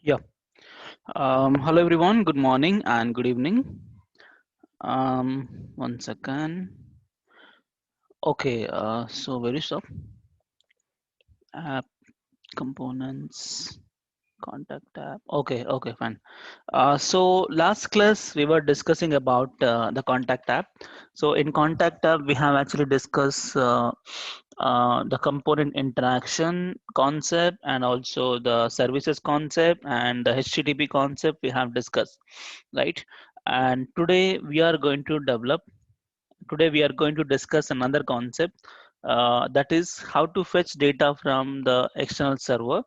Yeah. Hello everyone. Good morning and good evening. One second. Okay. So where is stop? App components, contact tab. Okay. Okay. Fine. So last class we were discussing about the contact tab. So in contact tab we have actually discussed the component interaction concept and also the services concept and the HTTP concept we have discussed, right? And today we are going to discuss another concept, that is how to fetch data from the external server,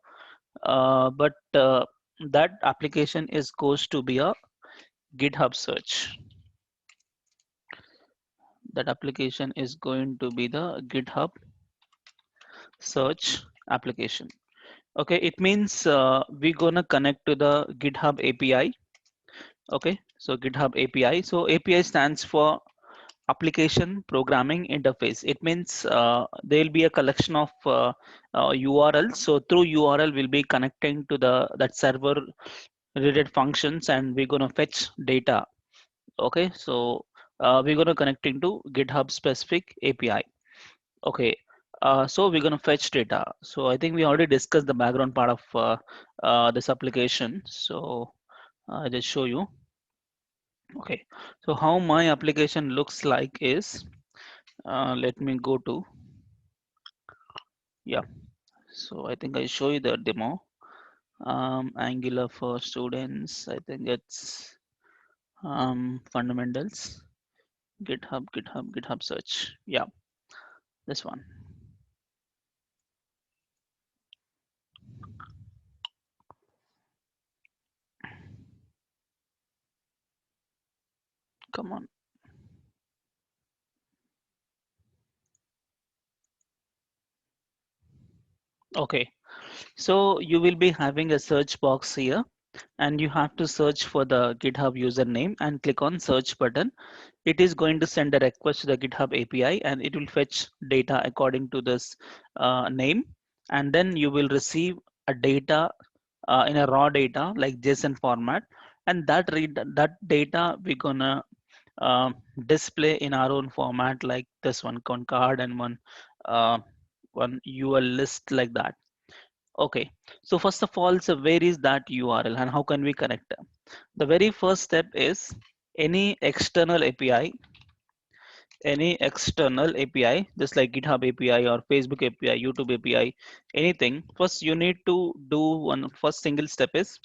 but that application is goes to be a GitHub search. That application is going to be the GitHub search application. Okay, it means we're gonna connect to the GitHub API. Okay, so GitHub API. So API stands for application programming interface. It means there will be a collection of URLs. So through URL, we'll be connecting to the that server related functions, and we're gonna fetch data. Okay, so we're gonna connecting to GitHub specific API. Okay, so we're gonna fetch data. So I think we already discussed the background part of this application. So I just show you. Okay, so how my application looks like is, let me go to, yeah. So I think I show you the demo. Angular for students. I think it's fundamentals. GitHub search. Yeah, this one. Come on. Okay, so you will be having a search box here, and you have to search for the GitHub username and click on search button. It is going to send a request to the GitHub API, and it will fetch data according to this name, and then you will receive a data in a raw data like JSON format, and that data we're gonna uh, display in our own format like this one card and uh, one UL list like that. Okay, so first of all, so where is that URL and how can we connect them? The very first step is any external API, just like GitHub API or Facebook API, YouTube API, anything. First, you need to do one first single step is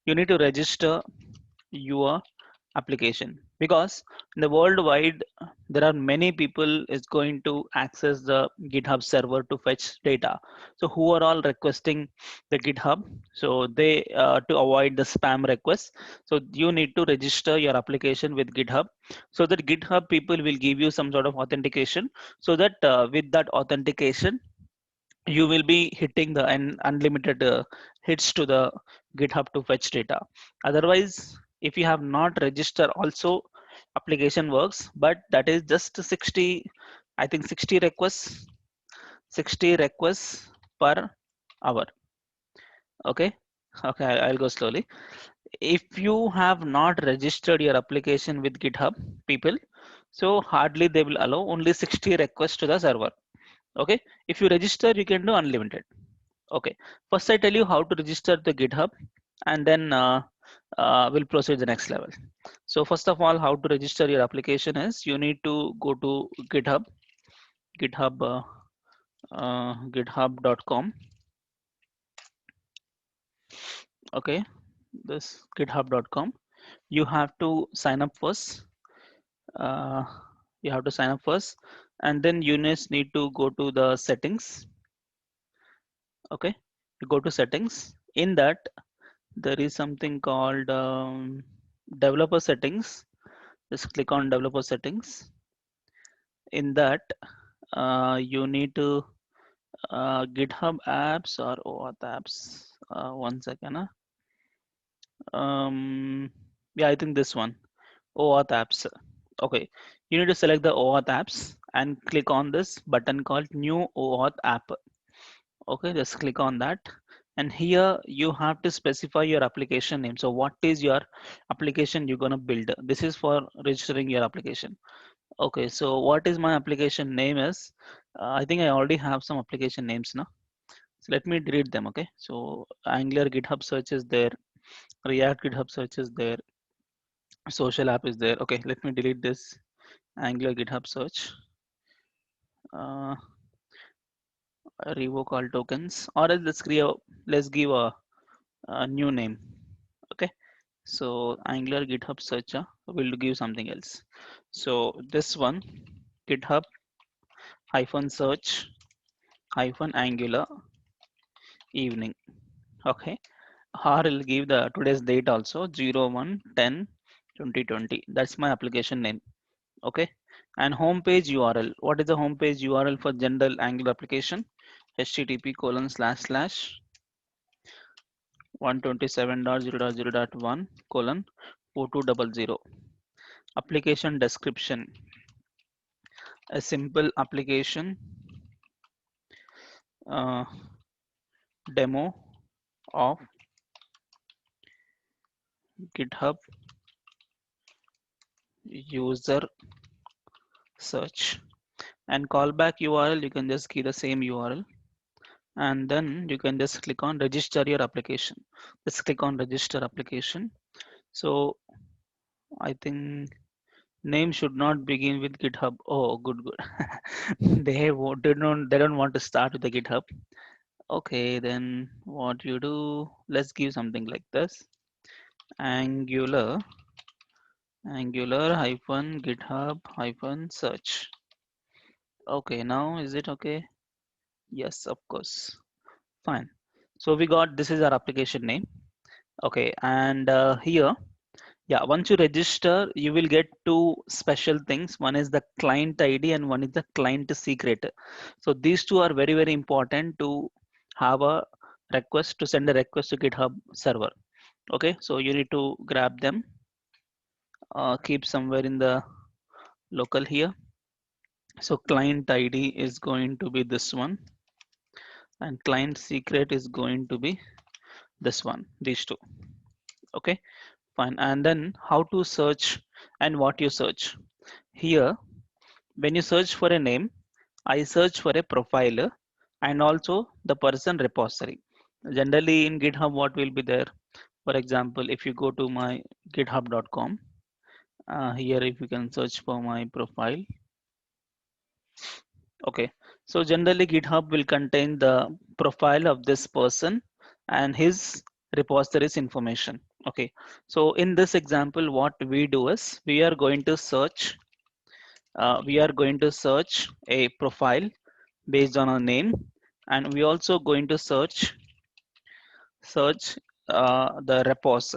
you need to register your application, because in the worldwide there are many people is going to access the GitHub server to fetch data. So who are all requesting the GitHub, so they to avoid the spam requests, so you need to register your application with GitHub, so that GitHub people will give you some sort of authentication, so that with that authentication you will be hitting the unlimited hits to the GitHub to fetch data. Otherwise, if you have not registered, also application works, but that is just 60, I think 60 requests per hour. Okay, okay, I'll go slowly. If you have not registered your application with GitHub, people, so hardly they will allow only 60 requests to the server. Okay, if you register, you can do unlimited. Okay, first I tell you how to register the GitHub, and then we'll proceed the next level. So first of all, how to register your application is you need to go to GitHub, GitHub, GitHub.com. Okay, this GitHub.com. You have to sign up first. Uh, you have to sign up first, and then you just need to go to the settings. Okay, you go to settings. In that, there is something called developer settings. Just click on developer settings. In that, you need to GitHub apps or OAuth apps. One second. Yeah, I think this one, OAuth apps. Okay, you need to select the OAuth apps and click on this button called new OAuth app. Okay, just click on that, and here you have to specify your application name. So what is your application you're going to build? This is for registering your application. Okay, so what is my application name is, I think I already have some application names now. So let me delete them. Okay, so Angular GitHub search is there, React GitHub search is there, social app is there. Okay, let me delete this Angular GitHub search. uh, Revoke all tokens, or else let's give a new name. Okay, so Angular GitHub search, will give something else. So this one, GitHub hyphen search hyphen Angular evening. Okay, or will give the today's date also, 01/10/2020. That's my application name. Okay, and home page URL. What is the home page URL for general Angular application? http:// 127.0.0.1:4200. Application description: a simple application uh, demo of GitHub user search. And callback URL, you can just give the same URL, and then you can just click on register your application. Just click on register application. So I think name should not begin with GitHub. Oh, good, good. They don't want to start with the GitHub. Okay, then what you do? Let's give something like this: Angular, Angular hyphen GitHub hyphen search. Okay, now is it okay? Yes, of course. Fine. So we got, this is our application name. Okay, and here, yeah, once you register, you will get two special things. One is the client ID and one is the client secret. So these two are very, very important to have a request, to send a request to GitHub server. Okay, so you need to grab them, keep somewhere in the local here. So client ID is going to be this one, and client secret is going to be this one, these two. Okay, fine. And then how to search and what you search. Here, when you search for a name, I search for a profile and also the person repository. Generally in GitHub, what will be there? For example, if you go to my github.com, here if you can search for my profile. Okay, so generally GitHub will contain the profile of this person and his repositories information. Okay, so in this example, what we do is we are going to search a profile based on a name, and we also going to search the repos.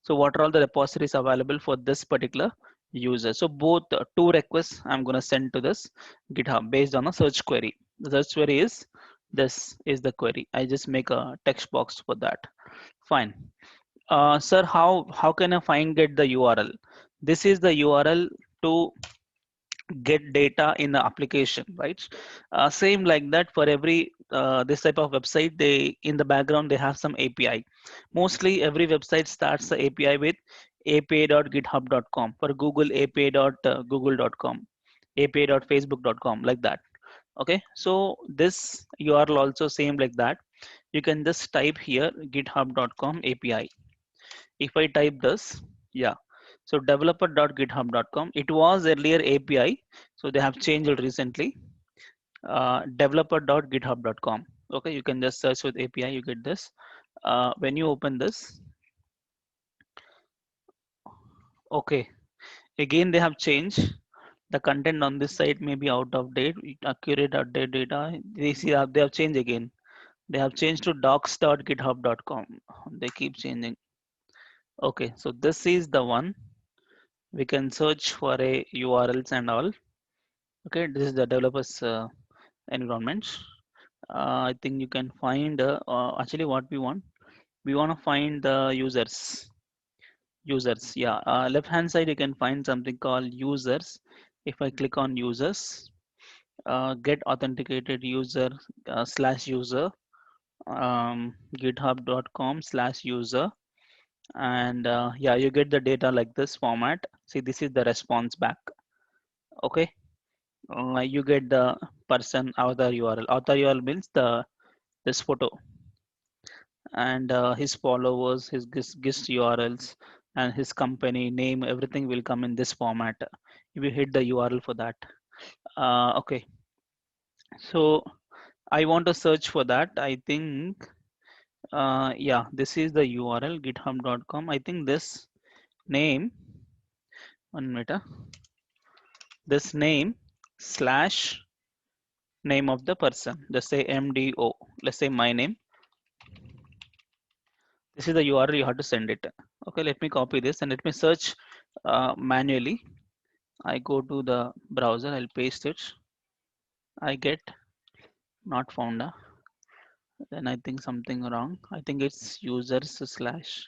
So what are all the repositories available for this particular user? So both two requests I'm going to send to this GitHub based on a search query. The search query is, this is the query. I just make a text box for that. Fine. Sir, how can I get the URL? This is the URL to get data in the application, right? Same like that for every this type of website, they in the background they have some API. Mostly every website starts the API with api.github.com. For Google, api.google.com, api.facebook.com, like that. Okay, so this URL also same like that. You can just type here github.com API. If I type this, yeah, so developer.github.com, it was earlier API, so they have changed it recently. Developer.github.com. Okay, you can just search with API, you get this. When you open this, okay, again they have changed the content on this site, may be out of date, accurate outdated data. They see they have changed again. They have changed to docs.github.com. They keep changing. Okay, so this is the one. We can search for a URLs and all. Okay, this is the developers environment. I think you can find actually what we want to find the users, yeah. Left hand side you can find something called users. If I click on users, get authenticated user /user, github.com/user, and yeah, you get the data like this format. See, this is the response back. Okay, you get the person author URL. Author URL means the this photo, and his followers, his gist URLs, and his company name. Everything will come in this format. If you hit the URL for that. Okay, so I want to search for that. I think yeah, this is the URL github.com. I think this name, 1 minute, this name slash name of the person. Let's say MDO. Let's say my name. This is the URL you have to send it. Okay, let me copy this and let me search manually. I go to the browser, I'll paste it. I get not found. Then I think something wrong. I think it's users slash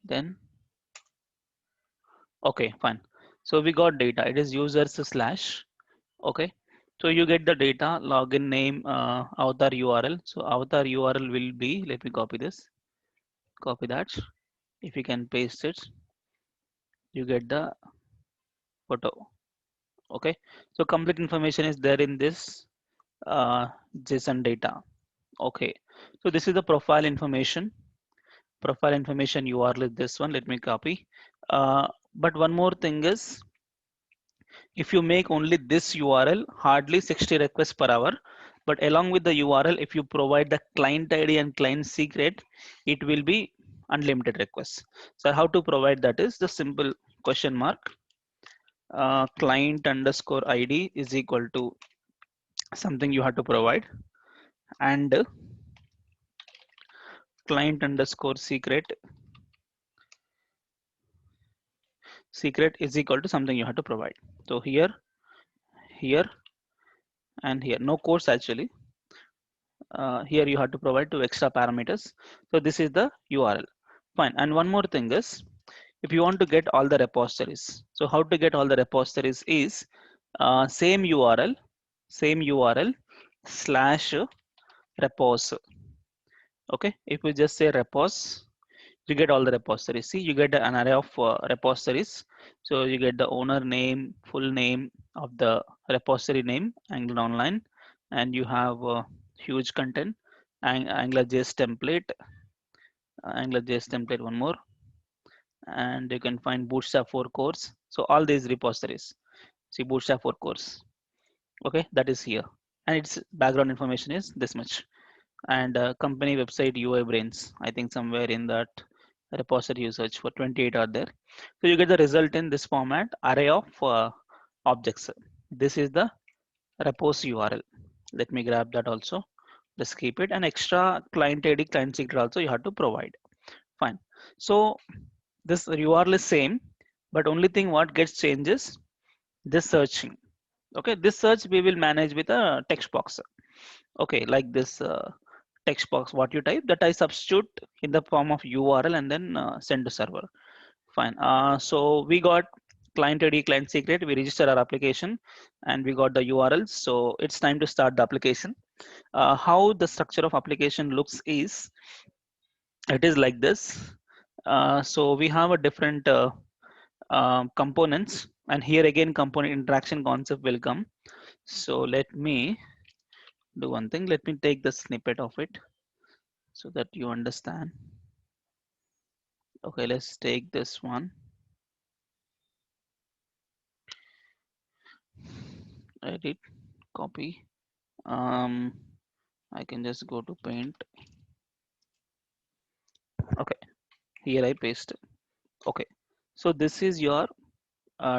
then. Okay, fine. So we got data. It is users slash. Okay. So you get the data, login name, avatar URL. So avatar URL will be, let me copy this, copy that. If you can paste it, you get the photo. Okay. So complete information is there in this uh, JSON data. Okay. So this is the profile information. Profile information URL is this one. Let me copy. But one more thing is, if you make only this URL, hardly 60 requests per hour. But along with the URL, if you provide the client ID and client secret, it will be unlimited requests. So how to provide that is the simple question mark client underscore ID is equal to something you have to provide, and client underscore secret is equal to something you have to provide. So here, and here, no codes actually. Here you have to provide two extra parameters. So this is the URL. Fine. And one more thing is, if you want to get all the repositories, so how to get all the repositories is same URL slash repos. Okay. If we just say repos, you get all the repositories. See, you get an array of repositories. So you get the owner name, full name of the repository name, Angular Online, and you have huge content, AngularJS template, AngularJS template, one more, and you can find Bootstrap 4 course. So all these repositories. See, Bootstrap 4 course. Okay, that is here, and its background information is this much. And company website UI brains. I think somewhere in that repository you search for 28 are there. So you get the result in this format, array of objects. This is the repos URL. Let me grab that also. Just keep it. And extra client ID, client secret also you have to provide. Fine. So this URL is same, but only thing what gets changes this searching. Okay, this search we will manage with a text box. Okay, like this text box, what you type that I substitute in the form of URL and then send to server. Fine. So we got client ID, client secret. We register our application, and we got the URL. So it's time to start the application. How the structure of application looks is, it is like this. So we have a different components, and here again component interaction concept will come. So let me do one thing. Let me take the snippet of it so that you understand. Okay, let's take this one. Edit, copy. Um, I can just go to paint. Okay, here I paste. Okay, so this is your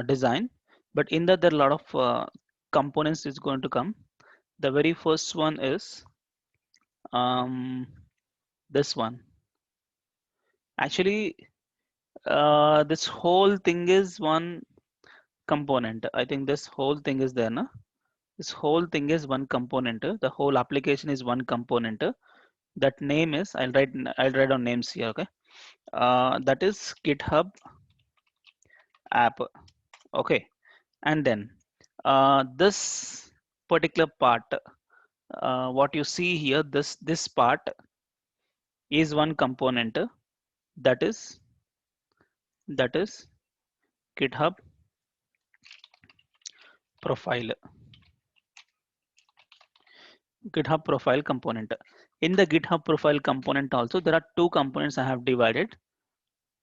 design, but in that there are a lot of components is going to come. The very first one is um, this one. Actually, this whole thing is one component. I think this whole thing is there, no? This whole thing is one component. The whole application is one component. That name is, I'll write on names here. Okay, that is GitHub app. Okay, and then this particular part, what you see here, this part is one component, that is that is GitHub profile. GitHub profile component. In the GitHub profile component also, there are two components I have divided,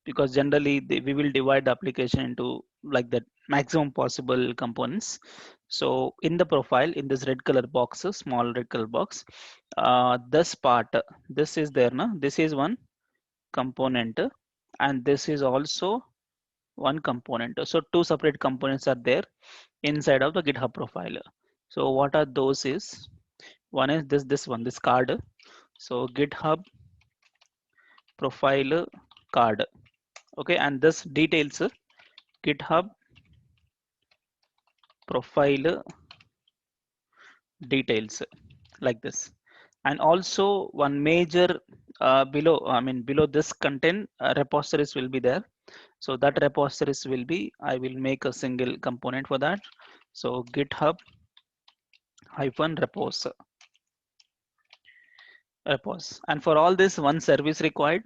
because generally we will divide the application into like that maximum possible components. So in the profile, in this red color box, small red color box, this part, this is there now. This is one component, and this is also one component. So two separate components are there inside of the GitHub profile. So what are those is, one is this one, this card. So GitHub profile card. Okay, and this details GitHub profile details, like this. And also one major below, I mean below this content, repositories will be there. So that repositories will be, I will make a single component for that. So GitHub hyphen repos, and for all this one service required,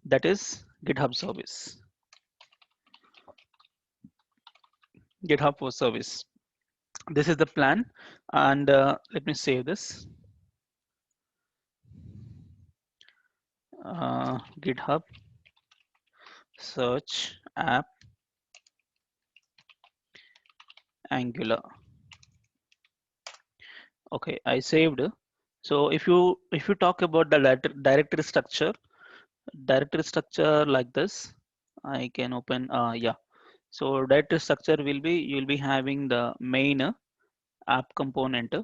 that is GitHub service, GitHub for service. This is the plan. And let me save this. GitHub search app Angular. Okay, I saved. So if you talk about the directory structure like this, I can open. Yeah. So directory structure will be, you'll be having the main app component,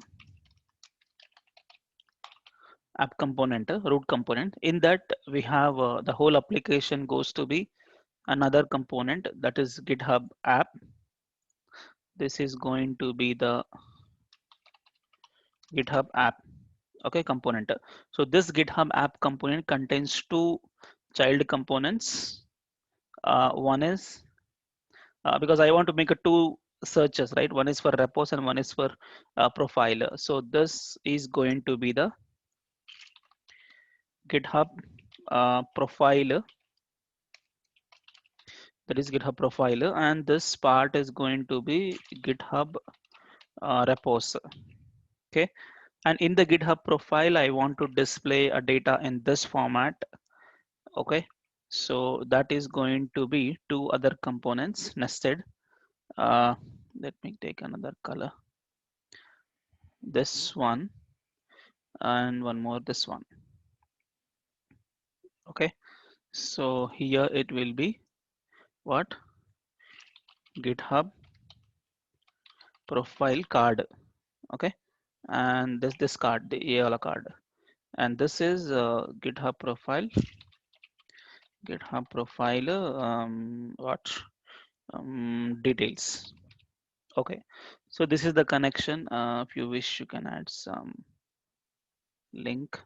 root component. In that we have the whole application goes to be another component, that is GitHub app. This is going to be the GitHub app, okay, component. So this GitHub app component contains two child components. One is because I want to make a two searches, right? One is for repos and one is for profile. So this is going to be the GitHub profile, that is GitHub profile, and this part is going to be GitHub repos. Okay, and in the GitHub profile, I want to display a data in this format. Okay, so that is going to be two other components nested. Let me take another color, this one, and one more, this one. Okay, so here it will be what, GitHub profile card. Okay, and this card, the EALA card, and this is GitHub profile what details. Okay, so this is the connection. If you wish, you can add some link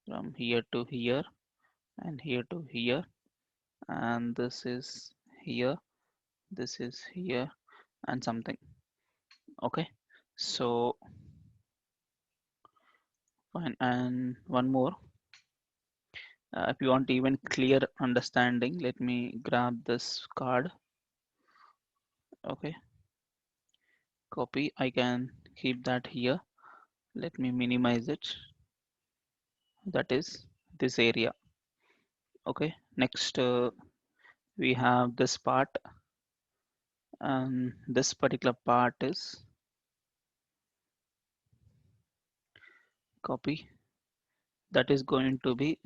from here to here and here to here, and this is here, this is here, and something. Okay, so fine. And one more, if you want even clear understanding, let me grab this card. Okay, copy, I can keep that here. Let me minimize it, that is this area. Okay, next we have this part, and this particular part is copy, that is going to be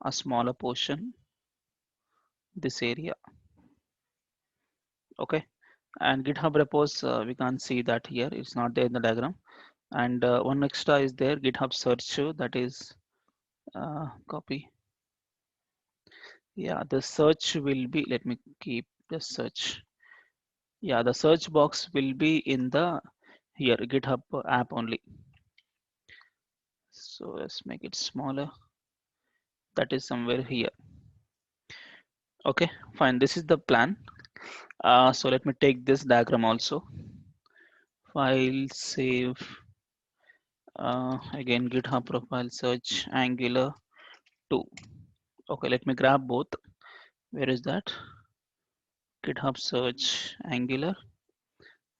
a smaller portion, this area. Okay, and GitHub repos, we can't see that here, it's not there in the diagram. And one extra is there, GitHub search, that is copy. Yeah, the search will be, let me keep the search. Yeah, the search box will be in the here GitHub app only. So let's make it smaller, that is somewhere here. Okay, fine, this is the plan. So let me take this diagram also file save, again GitHub profile search Angular 2. Okay, let me grab both. Where is that? GitHub search Angular.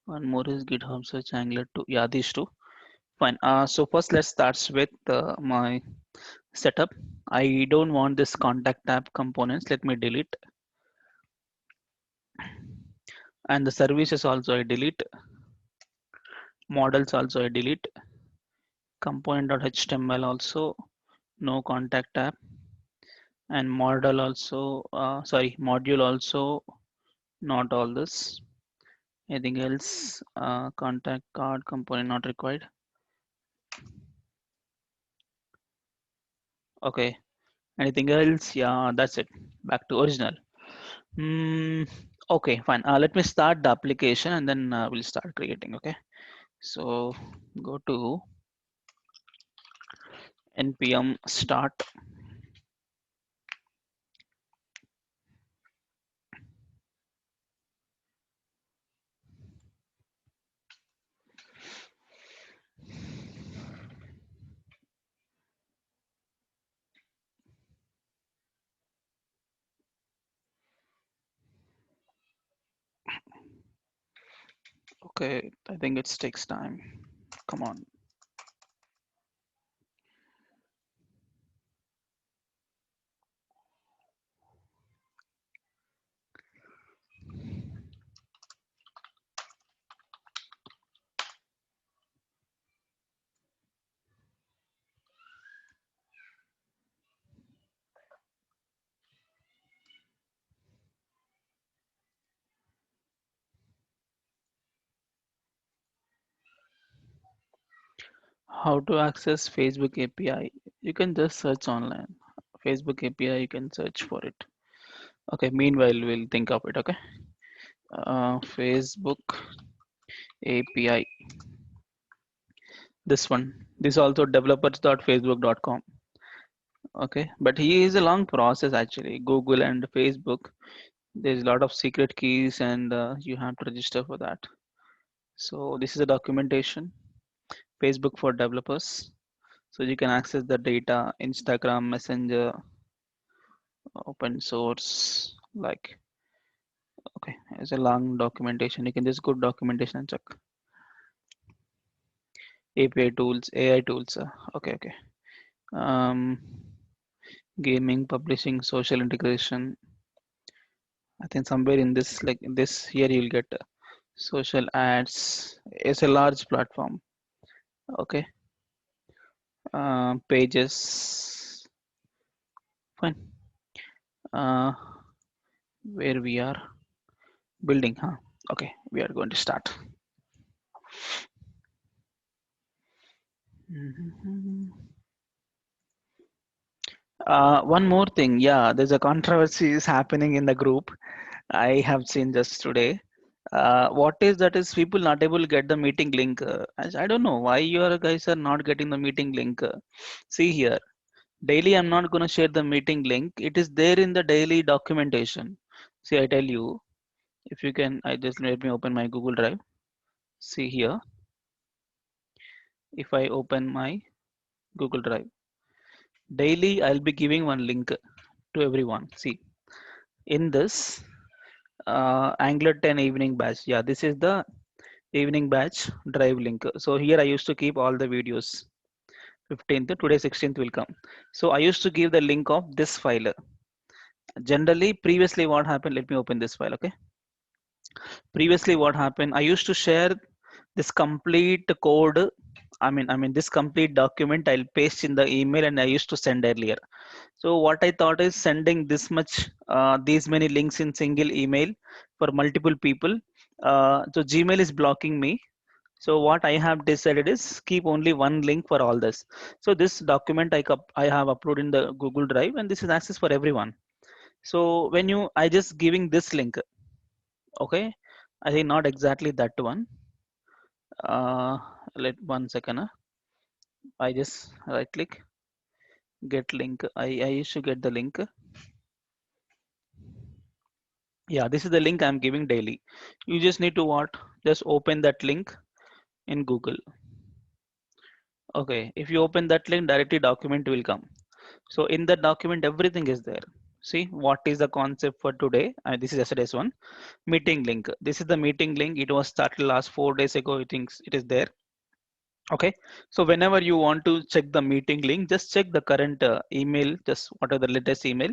One more is GitHub search Angular 2. Yeah, these two. Fine. So first let's start with my setup. I don't want this contact tab components. Let me delete. And the services also I delete. Models also I delete. Component.html also no contact tab. And model also, module also not all this. Anything else? Contact card component not required. Okay. Anything else? Yeah, that's it. Back to original. Okay, fine. Let me start the application and then we'll start creating. Okay. So go to npm start. Okay, I think it takes time. Come on. How to access Facebook API? You can just search online. Facebook API, you can search for it. Okay, meanwhile, we'll think of it. Okay. Facebook API. This one. This also developers.facebook.com. Okay, but he is a long process actually. Google and Facebook. There's a lot of secret keys and you have to register for that. So this is a documentation. Facebook for developers. So you can access the data, Instagram, Messenger, open source, like, okay, it's a long documentation. You can just go documentation and check. API tools, AI tools. Okay, okay. Um, Gaming, publishing, social integration. I think somewhere in this, like this here, you'll get social ads. It's a large platform. Okay. Pages. Fine. Uh, where we are building, huh? Okay, we are going to start. Mhm. One more thing, yeah, there's a controversy is happening in the group. I have seen just today. What is that is people not able to get the meeting link. I don't know why you guys are not getting the meeting link. See here, daily I'm not going to share the meeting link. It is there in the daily documentation. See, I tell you, if you can, I just let me open my Google Drive. See here, if I open my Google Drive, daily I'll be giving one link to everyone. See, in this Angular 10 evening batch. Yeah, this is the evening batch drive link. So here I used to keep all the videos. 15th, today 16th will come. So I used to give the link of this file. Generally, previously what happened, let me open this file, okay? Previously what happened, I used to share this complete code. I mean this complete document I'll paste in the email and I used to send earlier. So what I thought is sending this much, these many links in single email for multiple people. So Gmail is blocking me. So what I have decided is keep only one link for all this. So this document I have uploaded in the Google Drive and this is access for everyone. So when I just giving this link, okay, I think not exactly that one. Uh, let 1 second. I just right click, get link. I used to get the link. Yeah, this is the link I'm giving daily. You just need to what? Just open that link. in Google. Okay, if you open that link, directly document will come. So in that document, everything is there. See what is the concept for today. This is yesterday's one meeting link. This is the meeting link. It was started last 4 days ago. I think it is there. Okay, so whenever you want to check the meeting link, just check the current email, just what are the latest email.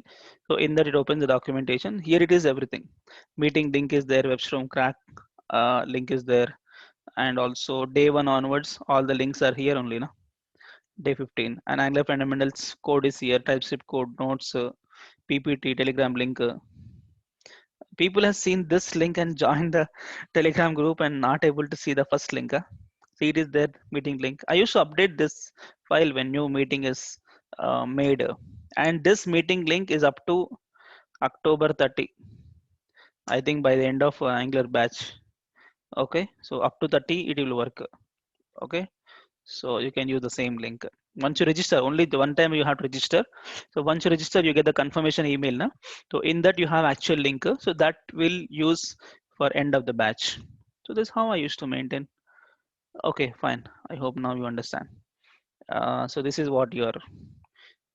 So in that it opens the documentation. Here it is everything. Meeting link is there, webstream crack link is there, and also day one onwards, all the links are here only, no? Day 15, and Angular fundamentals code is here, TypeScript code, notes, PPT, Telegram link. People have seen this link and joined the Telegram group and not able to see the first link. See, it is there, meeting link. I used to update this file when new meeting is made. And this meeting link is up to October 30. I think by the end of Angular batch. Okay, so up to 30 it will work. Okay, so you can use the same link. Once you register, only the one time you have to register. So once you register, you get the confirmation email. Na? So in that you have actual link. So that will use for end of the batch. So this is how I used to maintain. Okay, fine. I hope now you understand. So this is what your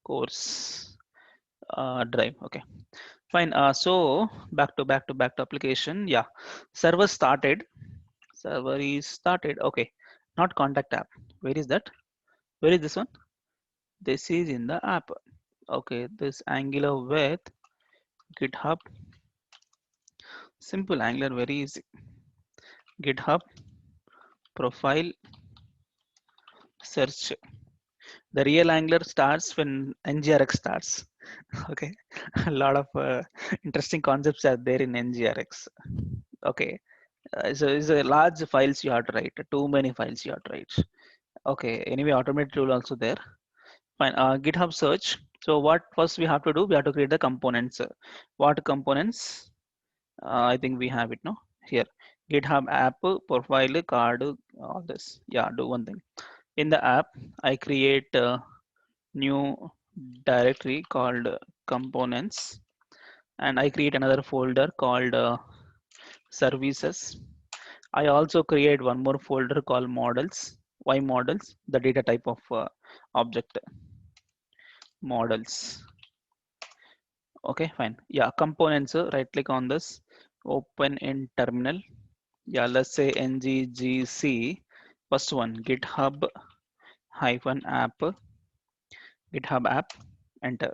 course drive. Okay, fine. So back to application. Yeah, server started. Server is started. Okay, not contact app. Where is that? Where is this one? This is in the app. Okay, this Angular with GitHub. Simple Angular, very easy. GitHub profile search. The real Angular starts when NGRX starts. Okay, a lot of interesting concepts are there in NGRX. Okay, so it's a large files you have to write. Too many files you have to write. Okay, anyway, automated tool also there. Fine. GitHub search. So what first we have to do? We have to create the components. What components? I think we have it no here. GitHub app profile card all this. Yeah, do one thing. In the app, I create a new directory called components, and I create another folder called services. I also create one more folder called models. Why models? The data type of object models. Okay, fine. Yeah, components. Right click on this, open in terminal. Yeah, let's say nggc. First one, GitHub hyphen app, GitHub app, enter.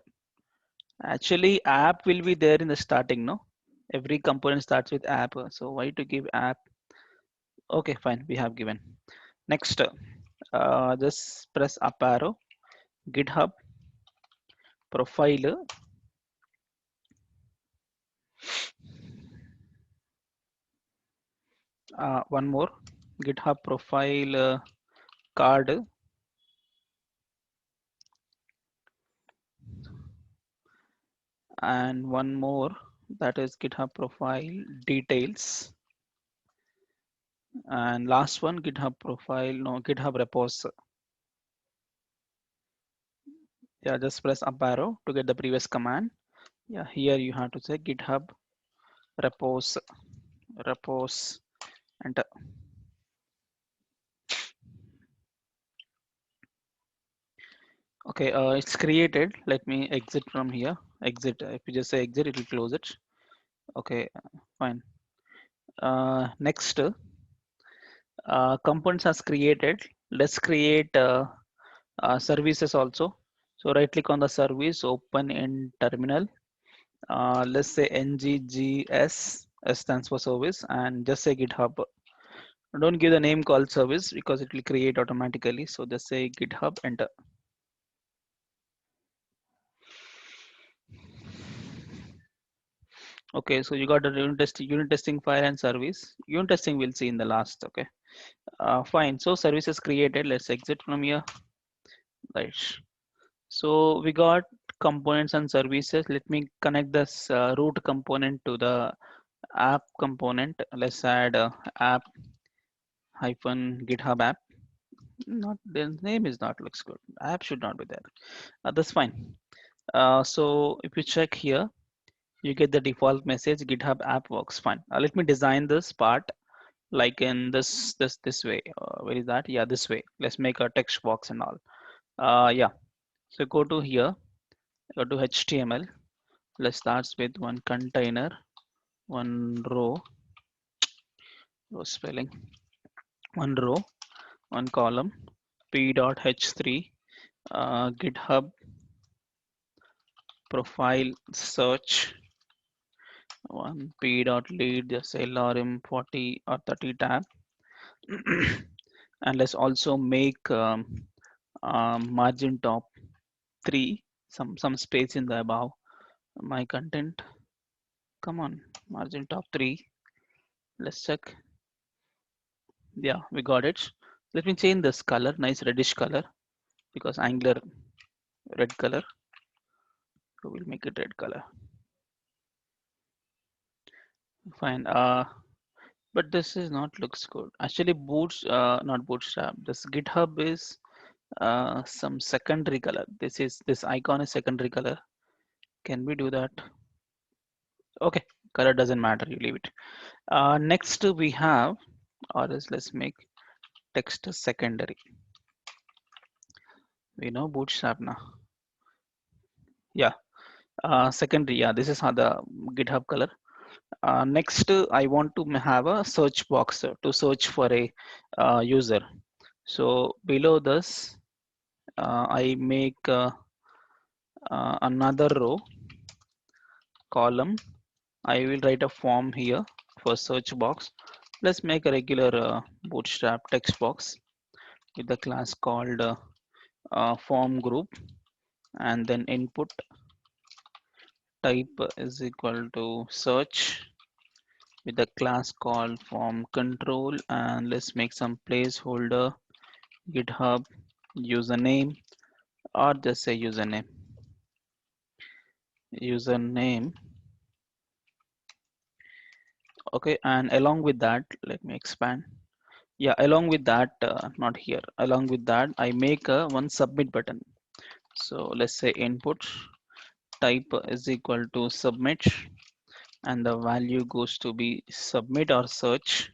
Actually, app will be there in the starting, no? Every component starts with app. So why to give app? Okay, fine. We have given. Next, just press up arrow, GitHub profile, one more, GitHub profile card, and one more, that is GitHub profile details, and last one, GitHub profile, no, GitHub repos. Yeah, just press up arrow to get the previous command. Yeah, here you have to say GitHub repos, enter. Okay, it's created. Let me exit from here. Exit. If you just say exit, it will close it. Okay, fine. Next, components as created. Let's create services also. So right click on the service, open in terminal. Let's say nggs, S stands for service, and just say GitHub. Don't give the name called service because it will create automatically. So just say GitHub, enter. Okay, so you got the unit testing file and service. Unit testing we'll see in the last. Okay, fine. So services created. Let's exit from here. Right. So we got components and services. Let me connect this root component to the app component. Let's add app hyphen GitHub app. Not the name is not looks good. App should not be there. That's fine. So if you check here, you get the default message GitHub app works fine. Let me design this part. like in this way. Where is that? Yeah, this way. Let's make a text box and all. Yeah. So go to here, go to HTML. Let's start with one container, one row spelling, one row, one column, p.h3, GitHub profile search, one p.lead, just LRM 40 or 30 tab, and let's also make margin top 3, some space in the above my content. Come on, margin top 3. Let's check. Yeah, we got it. Let me change this color, nice reddish color, because Angular red color. So we'll make it red color. Fine. But this is not looks good. Actually, not Bootstrap. This GitHub is some secondary color. This icon is secondary color. Can we do that? Okay, color doesn't matter. You leave it. Next we have, or else let's make text secondary. We know Bootstrap now. Yeah, secondary. Yeah, this is how the GitHub color. Next, I want to have a search box to search for a user. So below this, I make another row column. I will write a form here for search box. Let's make a regular Bootstrap text box with the class called form group, and then input type is equal to search with the class called form control, and let's make some placeholder GitHub username, or just say username. Okay, and along with that, let me expand. Yeah, along with that, not here, along with that I make one submit button. So let's say input type is equal to submit, and the value goes to be submit or search,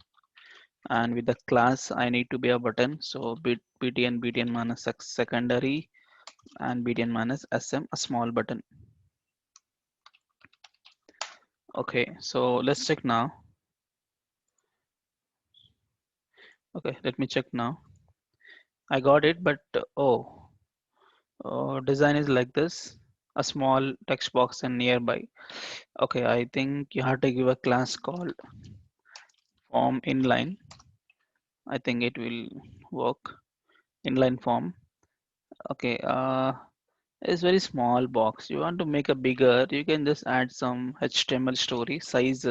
and with the class I need to be a button. So btn minus secondary, and btn minus sm, a small button. Okay, so let's check now. Okay, let me check now. I got it, but design is like this, a small text box and nearby. Okay, I think you have to give a class called form inline. I think it will work. Inline form. Okay, it's very small box. You want to make a bigger, you can just add some HTML story size,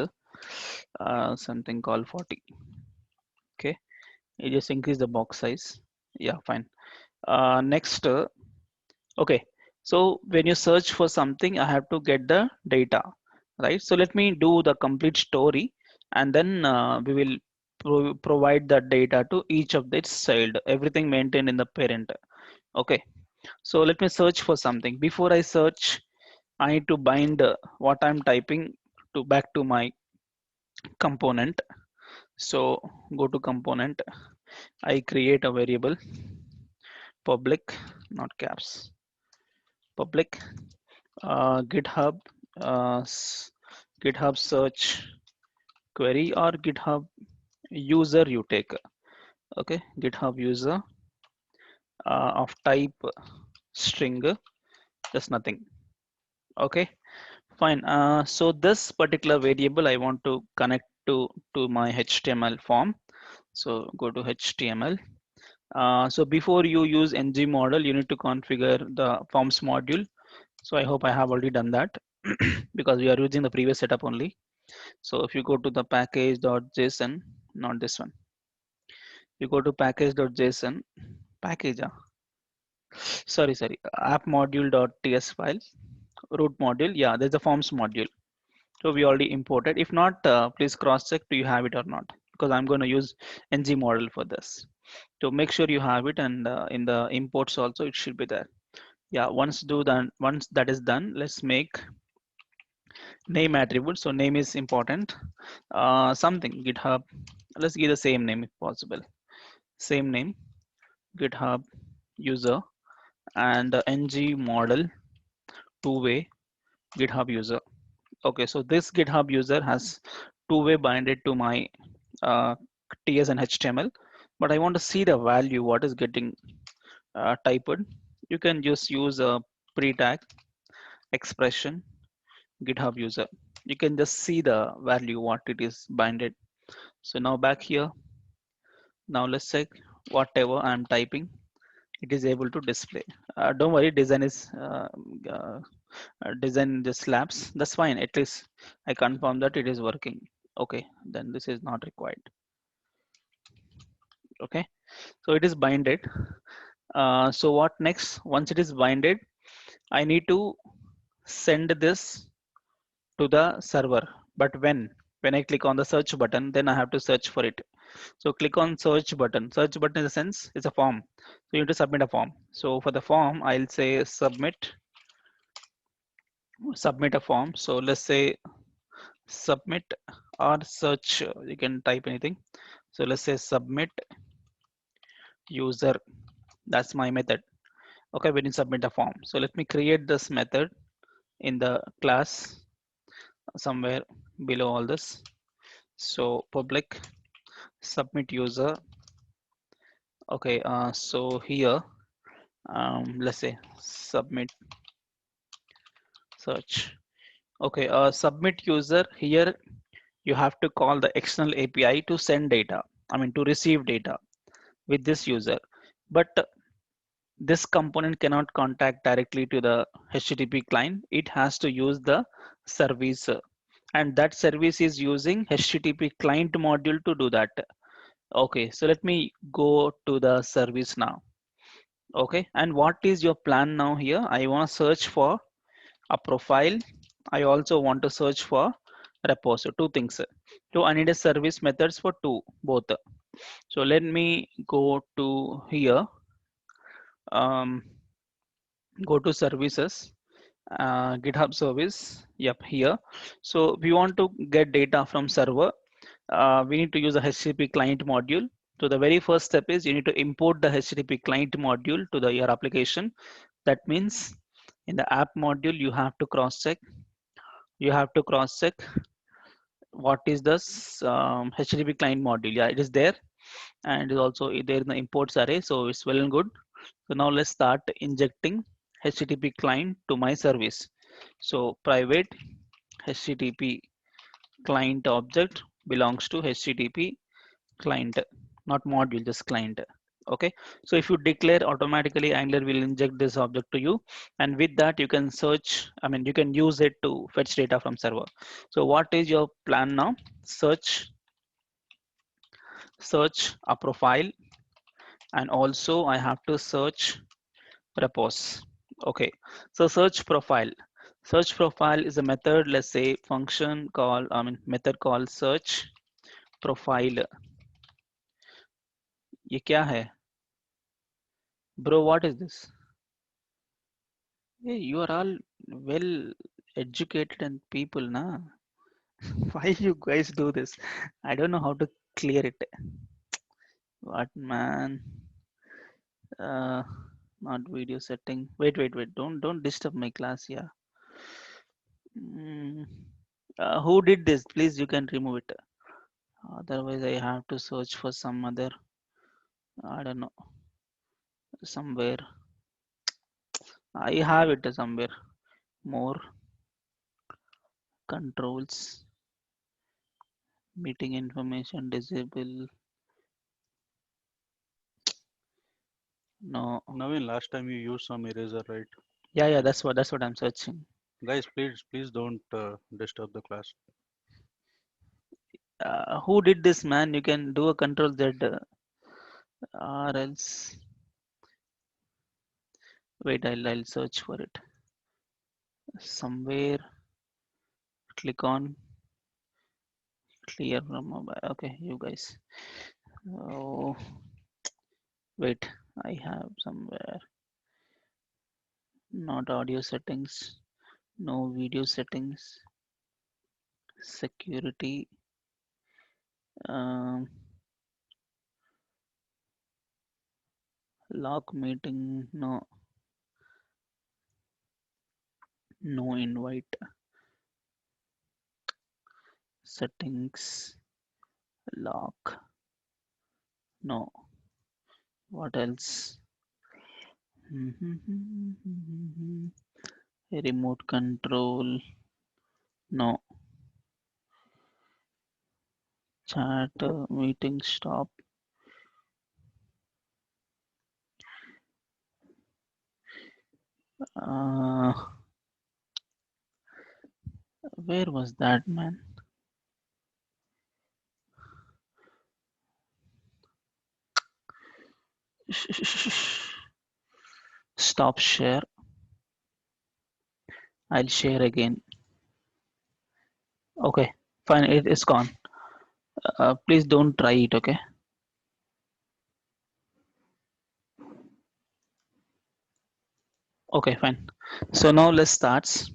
something called 40. Okay, you just increase the box size. Yeah, fine. Next, okay, so when you search for something, I have to get the data, right? So let me do the complete story, and then we will provide the data to each of this child, everything maintained in the parent. Okay, so let me search for something. Before I search, I need to bind what I'm typing to back to my component. So go to component. I create a variable public, not caps, public GitHub GitHub search query, or GitHub user you take. Okay, GitHub user of type string, just nothing. Okay, fine. So this particular variable I want to connect to my HTML form. So go to HTML. So before you use ng model, you need to configure the forms module. So I hope I have already done that because we are using the previous setup only. So if you go to the package.json, not this one, you go to package.json, package, sorry, app module.ts file, root module. Yeah, there's a forms module. So we already imported. If not, please cross check, do you have it or not? Because I'm going to use ng model for this. So make sure you have it, and in the imports also it should be there. Yeah, once that is done, let's make name attribute. So name is important. Something GitHub Let's give the same name if possible. Same name, GitHub user, and the ng model two-way GitHub user. Okay, so this GitHub user has two-way binded to my uh, TS and HTML, but I want to see the value what is getting typed. You can just use a pre-tag expression GitHub user. You can just see the value what it is binded. So now back here, now let's check whatever I'm typing, it is able to display. Don't worry, uh, design just labs. That's fine. At least I confirm that it is working. Okay, then this is not required. Okay, so it is binded. So what next? Once it is binded, I need to send this to the server. But when I click on the search button, then I have to search for it. So click on search button. Search button in the sense is a form. So you need to submit a form. So for the form, I'll say submit a form. So let's say submit or search. You can type anything. So let's say submit user. That's my method. Okay, when you submit a form. So let me create this method in the class somewhere below all this. So public submit user. Okay, so here let's say submit search. Okay, submit user here you have to call the external API to send data. I mean to receive data with this user, but this component cannot contact directly to the HTTP client. It has to use the service, and that service is using HTTP client module to do that. Okay, so let me go to the service now. Okay, and what is your plan now here? I want to search for a profile. I also want to search for repos. So two things. So I need a service methods for both. So let me go to here. Um, Go to services, GitHub service. Yep, here. So we want to get data from server. We need to use a HTTP client module. So the very first step is you need to import the HTTP client module to your application. That means in the app module, you have to cross check. You have to cross check what is this HTTP client module. Yeah, it is there, and it is also there in the imports array. So it's well and good. So now let's start injecting HTTP client to my service. So private HTTP client object belongs to HTTP client, not module, just client. Okay, so if you declare, automatically Angular will inject this object to you, and with that you can search, I mean you can use it to fetch data from server. So what is your plan now? Search a profile, and also I have to search repos. Okay, so search profile is a method, let's say function call, I mean method called search profile. ये क्या है? Bro, what is this? Hey, you are all well educated and people, na? Why you guys do this? I don't know how to clear it. What man? Uh, Not video setting. Wait. Don't disturb my class. Yeah. Mm. Who did this? Please, you can remove it. Otherwise, I have to search for some other. I don't know, somewhere. I have it somewhere. More controls, meeting information, disable. No. Naveen, last time you used some eraser, right? Yeah. That's what I'm searching. Guys, please don't disturb the class. Who did this, man? You can do a control Z, or else. Wait, I'll search for it somewhere. Click on clear from mobile. Okay, you guys. Oh, wait. I have somewhere. Not audio settings. No video settings. Security. Lock meeting, no, no invite. Settings, lock, no. What else? Remote control, no. Chat, meeting stop. Uh, where was that, man? Stop share. I'll share again. Okay, fine. It is gone. Please don't try it. Okay. Okay, fine. So now let's start.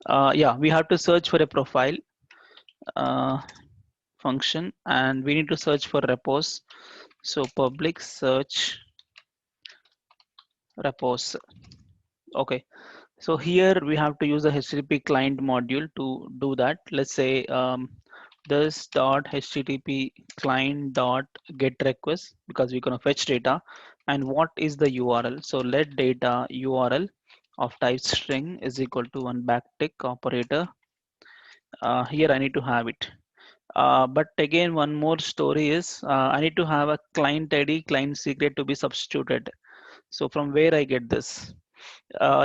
Yeah, we have to search for a profile uh, function, and we need to search for repos. So public search repos. Okay. So here we have to use the HTTP client module to do that. Let's say this dot HTTP client dot get request, because we're gonna fetch data, and what is the URL. So let data URL of type string is equal to one backtick operator. Here I need to have it. But again, one more story is I need to have a client ID, client secret to be substituted. So from where I get this?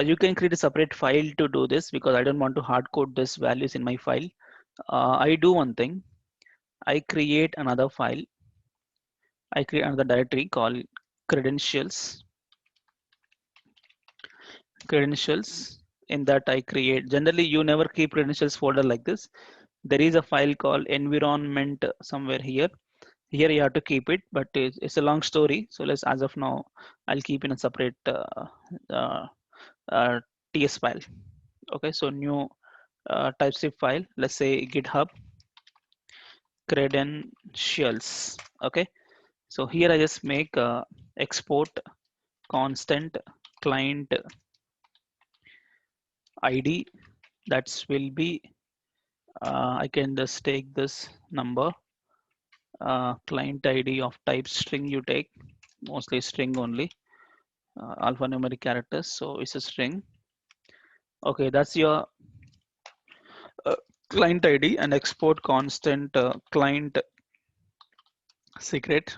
You can create a separate file to do this, because I don't want to hard code this values in my file. I do one thing. I create another file. I create another directory called credentials. Credentials. In that I create. Generally, you never keep credentials folder like this. There is a file called environment somewhere here. Here you have to keep it, but it's a long story. So let's, as of now, I'll keep in a separate uh, uh, TS file. Okay, so new typescript file. Let's say GitHub credentials. Okay, so here I just make export constant client ID. That will be I can just take this number, client ID of type string. You take mostly string only, alphanumeric characters, so it's a string. Okay, that's your uh, client ID, and export constant client secret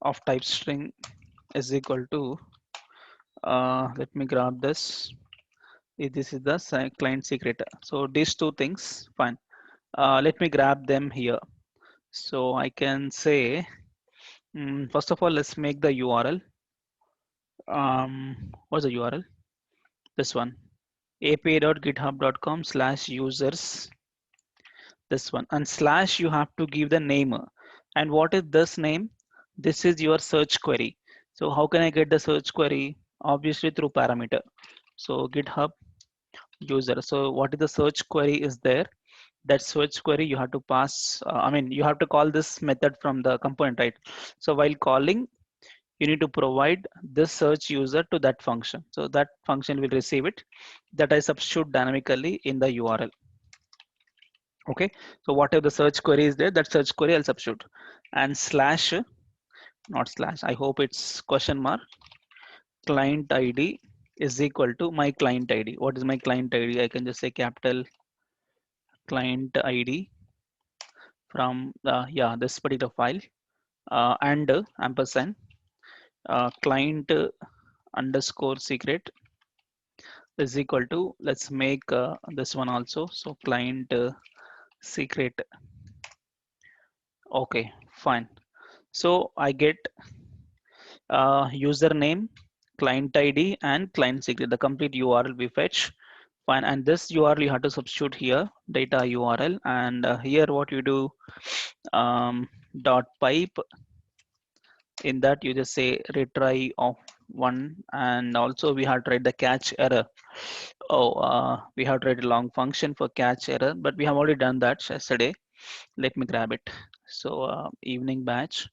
of type string is equal to let me grab this. This is the client secret. So these two things, fine. Let me grab them here. So I can say, first of all, let's make the URL. What's the URL? This one, api.github.com/users. This one, and slash you have to give the name. And what is this name? This is your search query. So how can I get the search query? Obviously through parameter. So GitHub user. So what is the search query is there? That search query you have to pass. I mean, you have to call this method from the component, right? So while calling, you need to provide this search user to that function. So that function will receive it. That I substitute dynamically in the URL. Okay. So whatever the search query is there, that search query I'll substitute. And slash, not slash. I hope it's question mark. Client ID is equal to my client ID. What is my client ID? I can just say capital client ID from yeah, this particular file, and ampersand client underscore secret is equal to, let's make this one also. So client secret. Okay, fine. So I get username, client ID, and client secret. The complete URL we fetch. Fine, and this URL you have to substitute here, data URL, and here what you do, dot pipe. In that you just say retry of one, and also we have tried the catch error. Oh, we have tried a long function for catch error, but we have already done that yesterday. Let me grab it. So evening batch,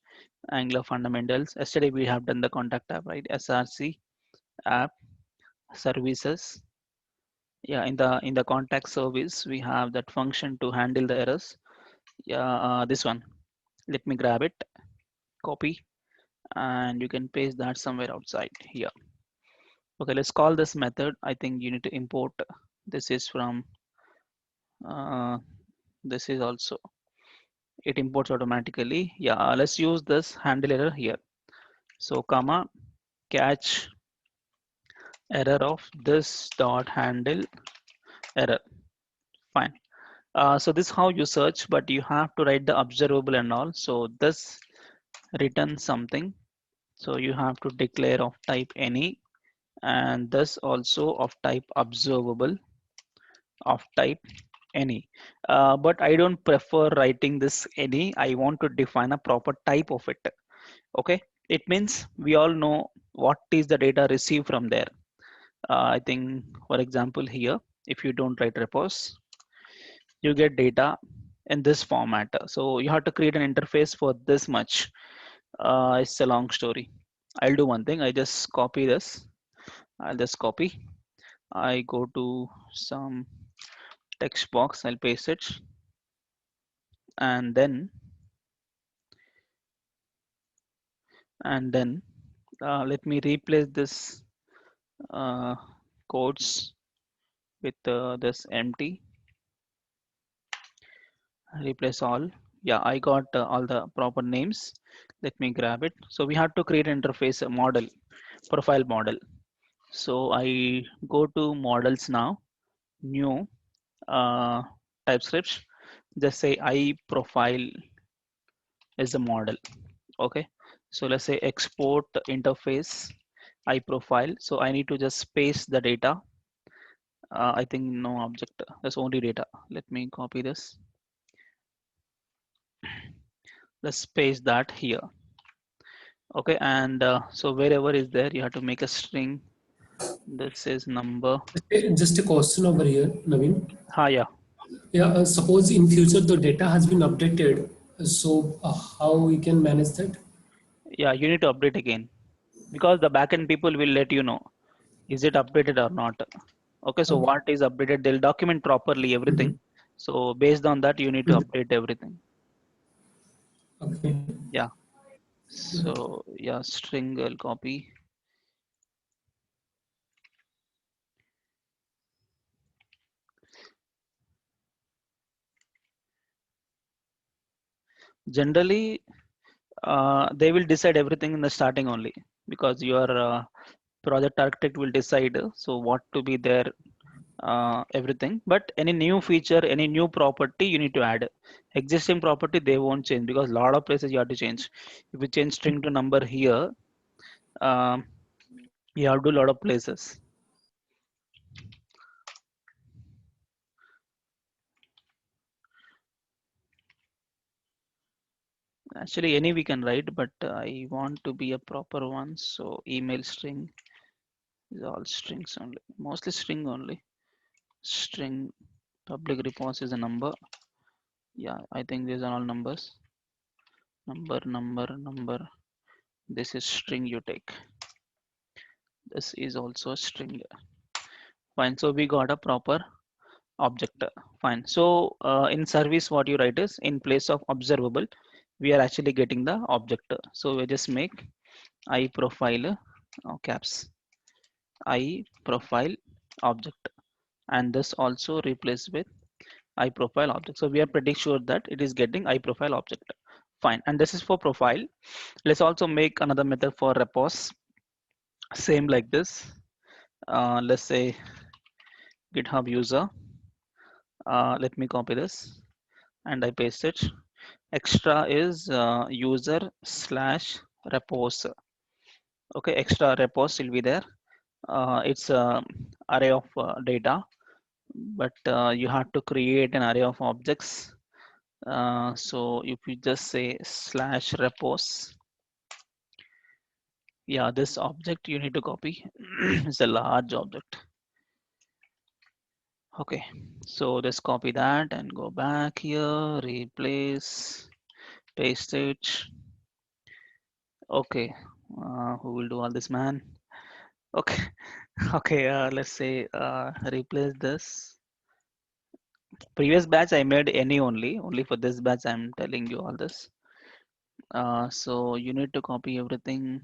Angular fundamentals. Yesterday we have done the contact app, right? SRC app services. Yeah, in the contact service we have that function to handle the errors. Yeah, this one. Let me grab it, copy, and you can paste that somewhere outside here. Okay, let's call this method. I think you need to import. This is from. Uh, this is also it imports automatically. Yeah, let's use this handle error here. So comma catch error of this dot handle error. Fine. So this is how you search, but you have to write the observable and all. So this returns something. So you have to declare of type any, and this also of type observable of type any. But I don't prefer writing this any. I want to define a proper type of it. Okay. It means we all know what is the data received from there. I think, for example, here, if you don't write repos, you get data in this format. So you have to create an interface for this much. It's a long story. I'll do one thing. I just copy this. I'll just copy. I go to some text box. I'll paste it, and then let me replace this uh, codes with this empty. Replace all. Yeah, I got all the proper names. Let me grab it. So we have to create an interface model, profile model. So I go to models now, new uh, TypeScript. Just say I profile is the model. Okay. So let's say export interface I profile. So I need to just paste the data. I think no object. There's only data. Let me copy this. Let's paste that here. Okay, and so wherever is there, you have to make a string. This is number. Just a question over here, Naveen. Ha, yeah, Yeah, suppose in future the data has been updated, so how we can manage that? yeah. You need to update again because the backend people will let you know is it updated or not. Okay, so Okay. what is updated? They'll document properly everything. Mhm. So based on that, you need to Mhm. update everything. Okay. Yeah. So yeah, string I'll copy. Generally, they will decide everything in the starting only because your project architect will decide so what to be there, everything. But any new feature, any new property, you need to add. Existing property they won't change because a lot of places you have to change. If you change string to number here, um, you have to do a lot of places. Actually, any we can write, but I want to be a proper one. So email string is all strings only, mostly string only. String public response is a number. Yeah, I think these are all numbers. Number. This is string you take. This is also a string. Fine. So we got a proper object. Fine. So in service, what you write is in place of observable, we are actually getting the object. So we just make I profile caps I profile object, and this also replace with I profile object. So we are pretty sure that it is getting I profile object. Fine. And this is for profile. Let's also make another method for repos. Same like this. Let's say GitHub user. Let me copy this and I paste it. Extra is user slash repos. Okay, extra repos will be there. It's a array of data, but you have to create an array of objects. So if you just say slash repos, yeah, this object you need to copy. It's a large object. Okay, so just copy that and go back here, replace, paste it. Okay, who will do all this, man? Okay, okay. Let's say replace this. Previous batch I made any only for this batch I'm telling you all this. So you need to copy everything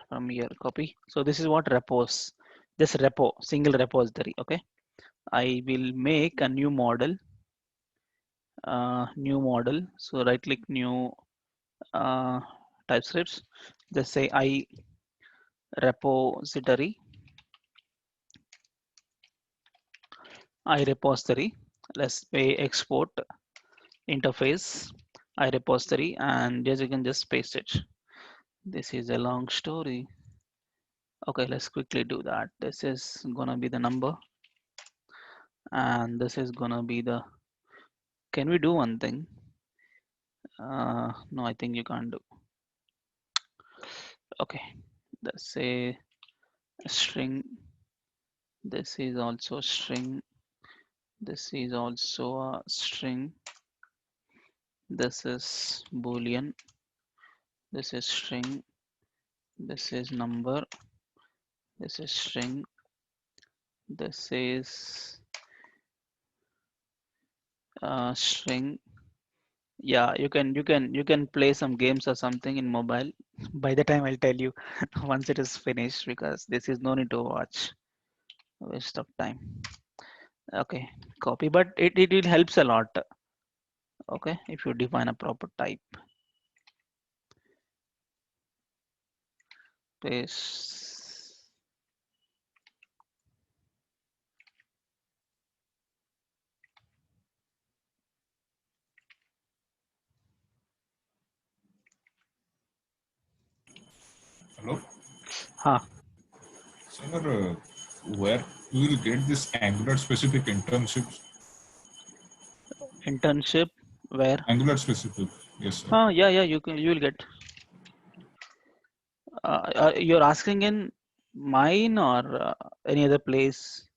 from here. Copy. So this is what repos. This repo, single repository. Okay. I will make a new model. New model. So right click new TypeScripts. Just say I repository. I repository. Let's say export interface. I repository, and just you can just paste it. This is a long story. Okay, let's quickly do that. This is gonna be the number, and this is gonna be the. Can we do one thing? No, I think you can't do. Okay, let's say string. This is also string. This is also a string. This is boolean. This is string. This is number. This is string. This is string. Yeah, you can play some games or something in mobile. By the time I'll tell you once it is finished, because this is no need to watch. Waste of time. Okay, copy, but it helps a lot. Okay, if you define a proper type. Paste. Hello, Huh. sir. Where you will get this Angular specific internships? Internship where? Angular specific, yes, sir. Yeah, you'll get. You're asking in mine or any other place?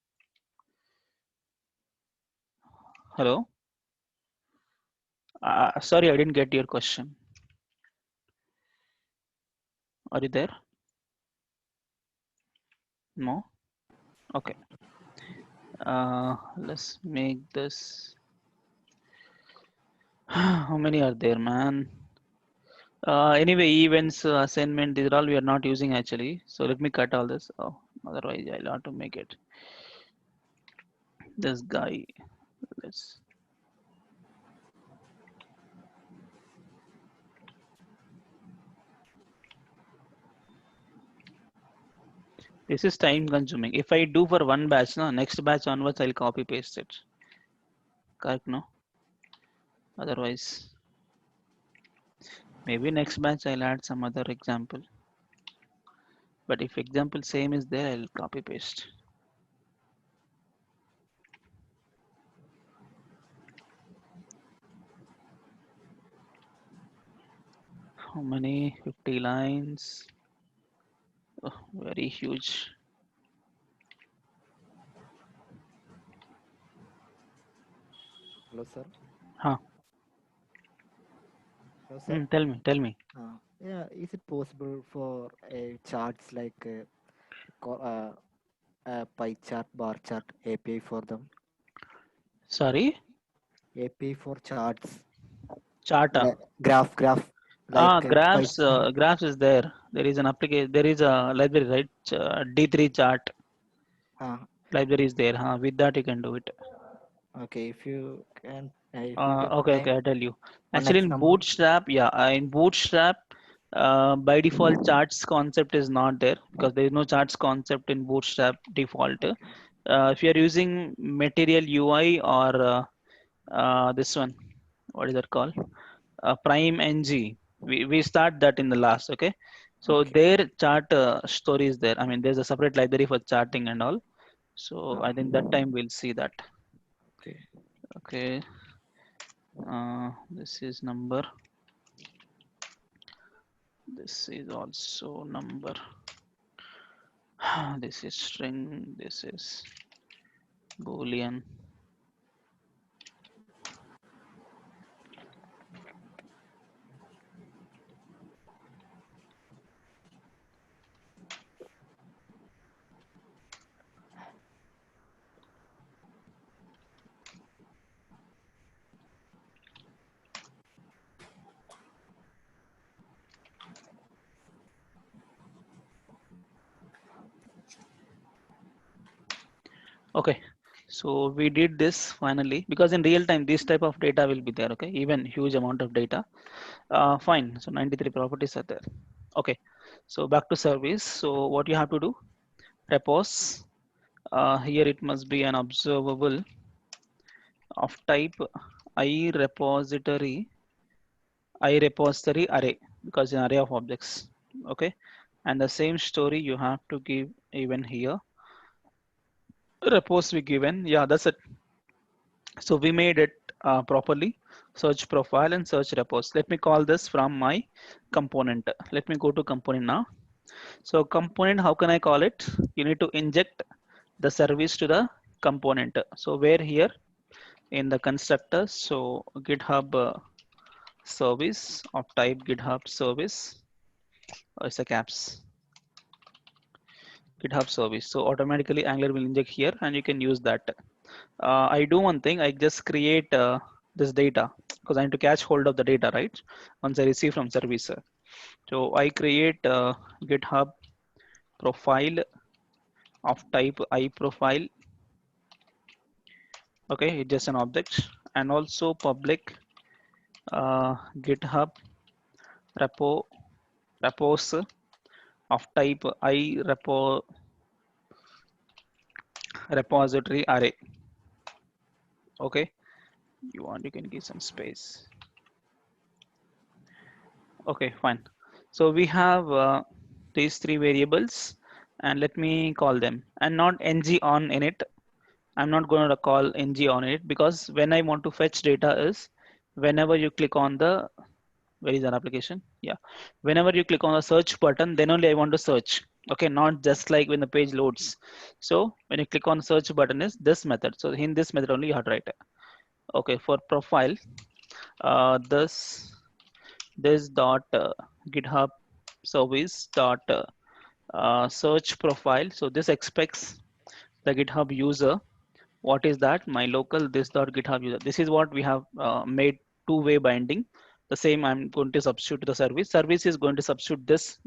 Hello. Sorry, I didn't get your question. Are you there? No. Okay. Let's make this. How many are there, man? Anyway, events, assignment, these are all we are not using actually. So let me cut all this. Oh, otherwise I'll have to make it. This guy. Let's. This is time consuming. If I do for one batch, no, next batch onwards I'll copy paste it. Correct, no? Otherwise, maybe next batch I'll add some other example. But if example same is there, I'll copy paste. How many? 50 lines. Oh, very huge. Hello, sir. Huh. Hello, sir. Tell me. Yeah, is it possible for a charts like a pie chart, bar chart API for them? Sorry, API for charts, charta. graph, like pie. Graphs is there. There is an application. There is a library, right? D3 chart Uh, library is there. Huh? With that you can do it. okay, if you can Okay, name I tell you. one Actually, in example. Bootstrap, yeah, in Bootstrap, by default, charts concept is not there because there is no charts concept in Bootstrap default. Okay, If you are using Material UI or this one, what is that called? Prime NG. We start that in the last. Okay, so okay, their chart story is there. I mean, there's a separate library for charting and all. So uh, I think that time we'll see that. okay. Okay, this is number. This is also number. This is string. This is boolean. Okay, so we did this finally because in real time this type of data will be there. Okay, even huge amount of data. Fine. So 93 properties are there. Okay, so back to service. So what you have to do? Repos. Here it must be an observable of type iRepository array because an array of objects. Okay, and the same story you have to give even here. Repos we given. Yeah, that's it. So we made it properly. Search profile and search repos. Let me call this from my component. Let me go to component now. So component, how can I call it? You need to inject the service to the component. So where here in the constructor, so GitHub service of type GitHub service, it's a caps GitHub service. So automatically Angular will inject here and you can use that. I do one thing, I just create this data because I need to catch hold of the data, right? Once I receive from service. So I create GitHub profile of type iProfile. Okay, it's just an object and also public GitHub repo repos of type repository array. Okay, you can give some space. Okay, fine. So we have these three variables and let me call them and not ng on in it. I'm not going to call ng on it because when I want to fetch data is whenever you click on the, where is our application? Yeah. Whenever you click on the search button, then only I want to search. Okay, not just like when the page loads. So when you click on the search button is this method. So in this method only you have to write it. Okay, for profile, this dot GitHub service dot search profile. So this expects the GitHub user. What is that? My local this dot GitHub user. This is what we have made two-way binding. The same I'm going to substitute to the service. Service is going to substitute this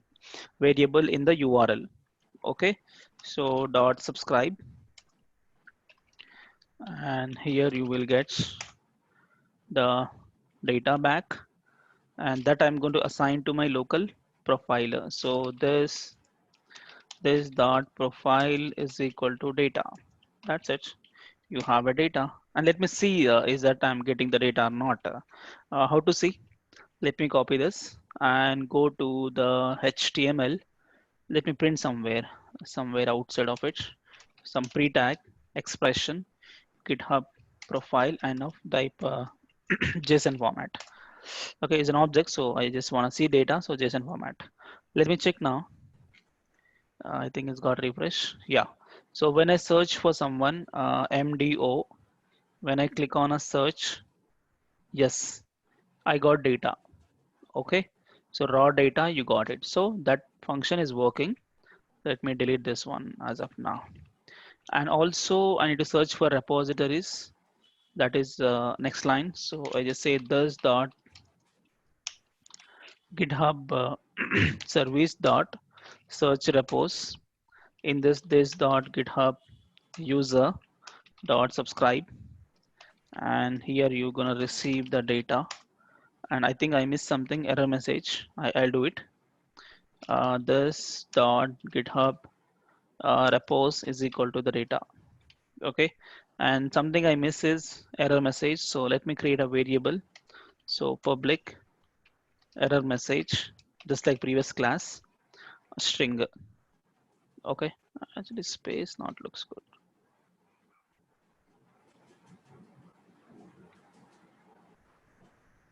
variable in the URL. Okay. So dot subscribe, and here you will get the data back, and that I'm going to assign to my local profiler. So this dot profile is equal to data. That's it. You have a data, and let me see is that I'm getting the data or not. How to see? Let me copy this and go to the HTML. Let me print somewhere outside of it, some pre-tag expression GitHub profile and of type JSON format. Okay, it's an object, so I just want to see data, so JSON format. Let me check now. I think it's got refresh. Yeah. So when I search for someone, MDO, when I click on a search, yes, I got data. Okay. So raw data, you got it. So that function is working. Let me delete this one as of now. And also I need to search for repositories. That is next line. So I just say this dot GitHub service dot search repos. In this dot GitHub user dot subscribe, and here you're gonna receive the data. And I think I missed something, error message. I'll do it. This dot GitHub repos is equal to the data. Okay, and something I miss is error message. So let me create a variable. So public error message, just like previous class, string. Okay, actually space not looks good.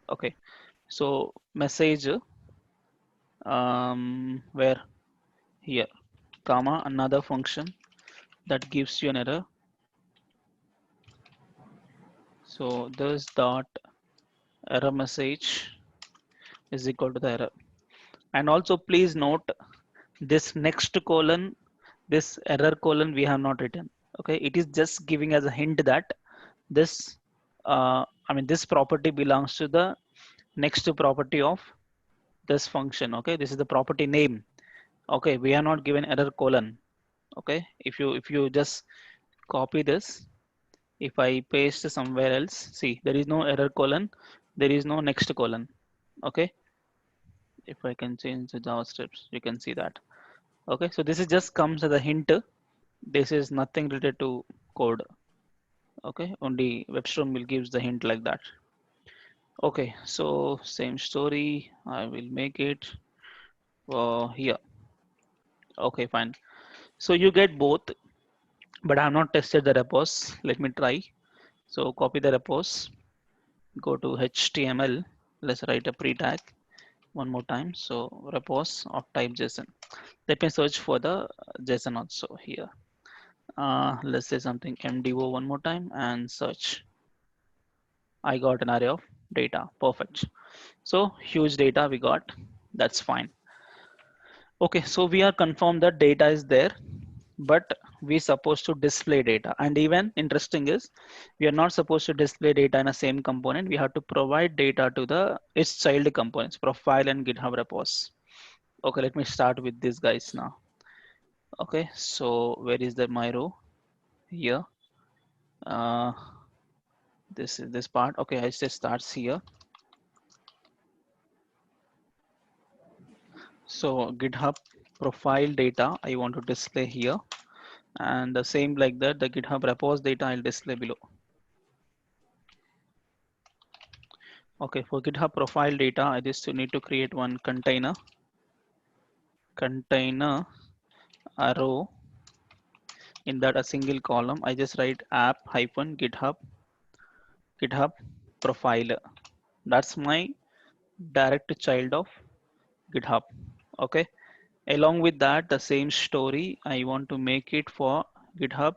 Okay, so message where here comma another function that gives you an error. So this dot error message is equal to the error. And also please note this next colon, this error colon we have not written. Okay, it is just giving as a hint that this this property belongs to the next property of this function. Okay, this is the property name. Okay, we are not given error colon. Okay, if you just copy this. If I paste somewhere else, see, there is no error colon, there is no next colon. Okay. If I can change the JavaScript, you can see that. Okay. So this is just comes as a hint. This is nothing related to code. Okay. Only WebStorm will gives the hint like that. Okay. So same story. I will make it here. Okay, fine. So you get both, but I have not tested the repos. Let me try. So copy the repos, go to HTML. Let's write a pre-tag one more time. So repos of type JSON. Let me search for the JSON also here. Let's say something MDO one more time and search. I got an array of data. Perfect. So huge data we got. That's fine. Okay, so we are confirmed that data is there, but we supposed to display data. And even interesting is we are not supposed to display data in a same component. We have to provide data to the its child components, profile and GitHub repos. Okay, let me start with these guys now. Okay, so where is the my row? Here. Uh, this is this part. Okay, I just starts here. So GitHub profile data I want to display here, and the same like that the GitHub repos data I'll display below. Okay, for GitHub profile data, I just need to create one container a row. In that a single column, I just write app hyphen GitHub profile. That's my direct child of GitHub. Okay. Along with that, the same story, I want to make it for GitHub.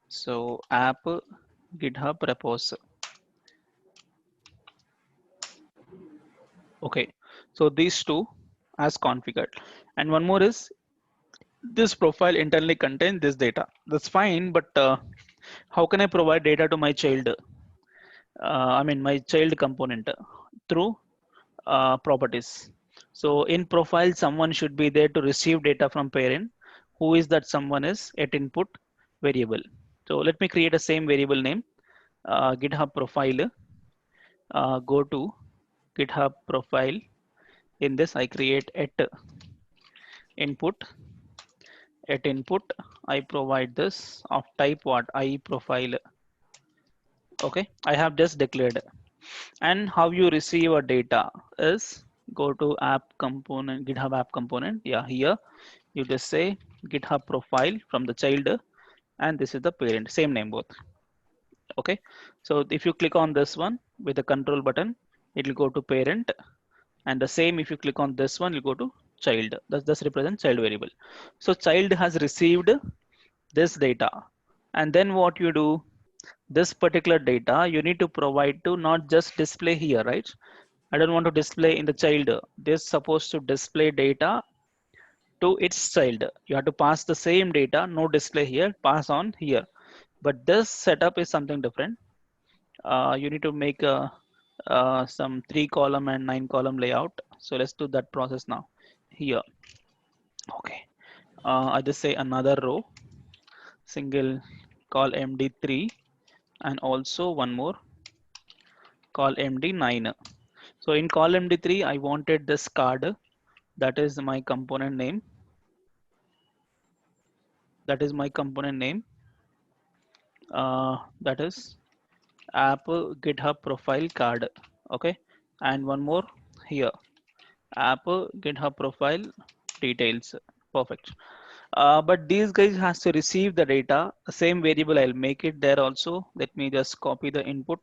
So app GitHub repos. Okay. So these two as configured. And one more is this profile internally contains this data. That's fine, but how can I provide data to my child? I mean, my child component through properties. So in profile, someone should be there to receive data from parent. Who is that someone is at input variable. So let me create a same variable name, GitHub profile. Go to GitHub profile. In this, I create input. At input, I provide this of type what I profile. Okay, I have just declared. And how you receive a data is go to app component, GitHub app component. Yeah, here you just say GitHub profile from the child, and this is the parent, same name both. Okay, so if you click on this one with the control button, it will go to parent, and the same if you click on this one, you go to child. That's represent child variable. So child has received this data, and then what you do, this particular data you need to provide to not just display here, right? I don't want to display in the child. This supposed to display data to its child. You have to pass the same data, no display here, pass on here. But this setup is something different. You need to make some 3-column and 9-column layout. So let's do that process now. Here, okay. I just say another row, single call MD3, and also one more call MD9. So in call MD3, I wanted this card. That is my component name. That is my component name. That is app GitHub profile card. Okay, and one more here, app GitHub profile details. Perfect. But these guys has to receive the data. Same variable, I'll make it there also. Let me just copy the input.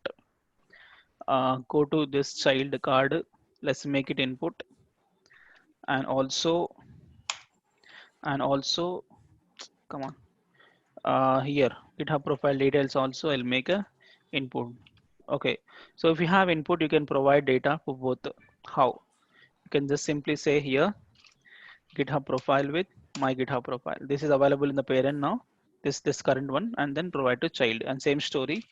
Go to this child card. Let's make it input, and also come on. Here GitHub profile details also I'll make a input. Okay, so if you have input, you can provide data for both. How? You can just simply say here GitHub profile with my GitHub profile. This is available in the parent now, this current one, and then provide to child, and same story,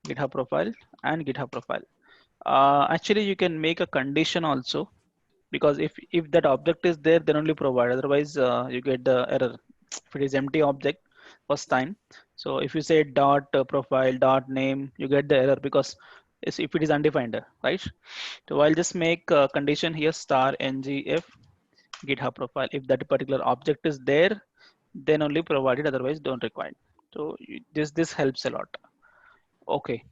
GitHub profile and GitHub profile. Actually you can make a condition also, because if that object is there, then only provide, otherwise you get the error. If it is empty object, first time. So if you say dot profile dot name, you get the error because if it is undefined, right? So I'll just make a condition here star ngf GitHub profile. If that particular object is there, then only provide it, otherwise don't require. So this helps a lot. Okay,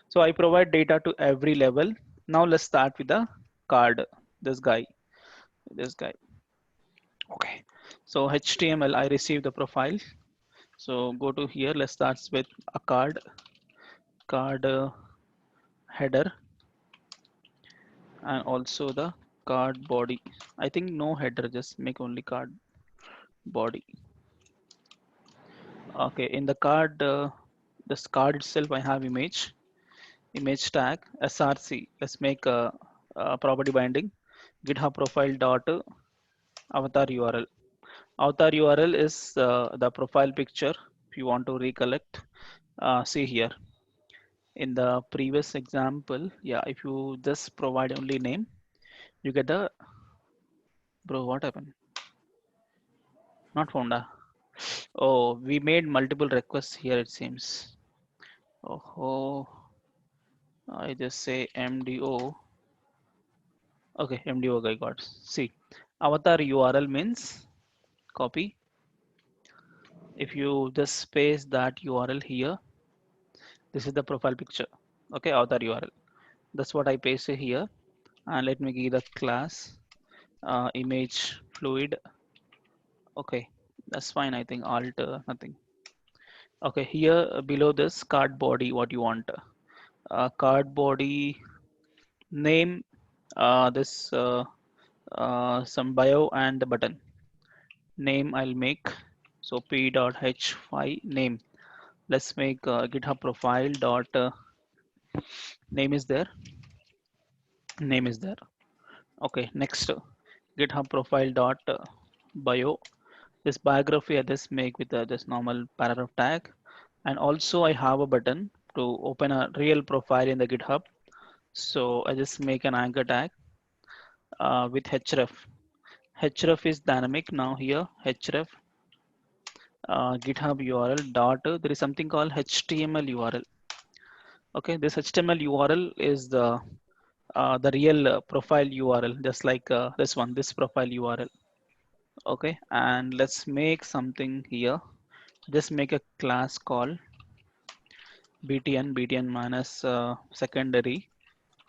so I provide data to every level. Now let's start with the card. This guy, this guy. Okay, so HTML, I receive the profile. So go to here. Let's start with a card header, and also the card body. I think no header, just make only card body. Okay, in the card, this card itself, I have image tag src. Let's make a property binding GitHub profile dot avatar URL. Avatar URL is the profile picture. If you want to recollect, see here in the previous example. Yeah, if you just provide only name, you get the bro. What happened? Not found. Oh, we made multiple requests here. It seems. Oh, I just say MDO. Okay, MDO guy got. See, avatar URL means copy. If you just space that URL here, this is the profile picture. Okay, avatar URL. That's what I paste here. And let me give the class image fluid. Okay, that's fine. I think alt nothing. Okay, here below this card body, what you want? Card body name. This some bio and the button name. I'll make so p.h5 name. Let's make GitHub profile dot name is there. Name is there. Okay, next GitHub profile dot bio. This biography I just make with this normal paragraph tag, and also I have a button to open a real profile in the GitHub. So I just make an anchor tag with href. Href is dynamic now here. Href GitHub URL dot. There is something called HTML URL. Okay, this HTML URL is the real profile URL, just like this one, this profile URL. Okay, and let's make something here. Just make a class called btn minus secondary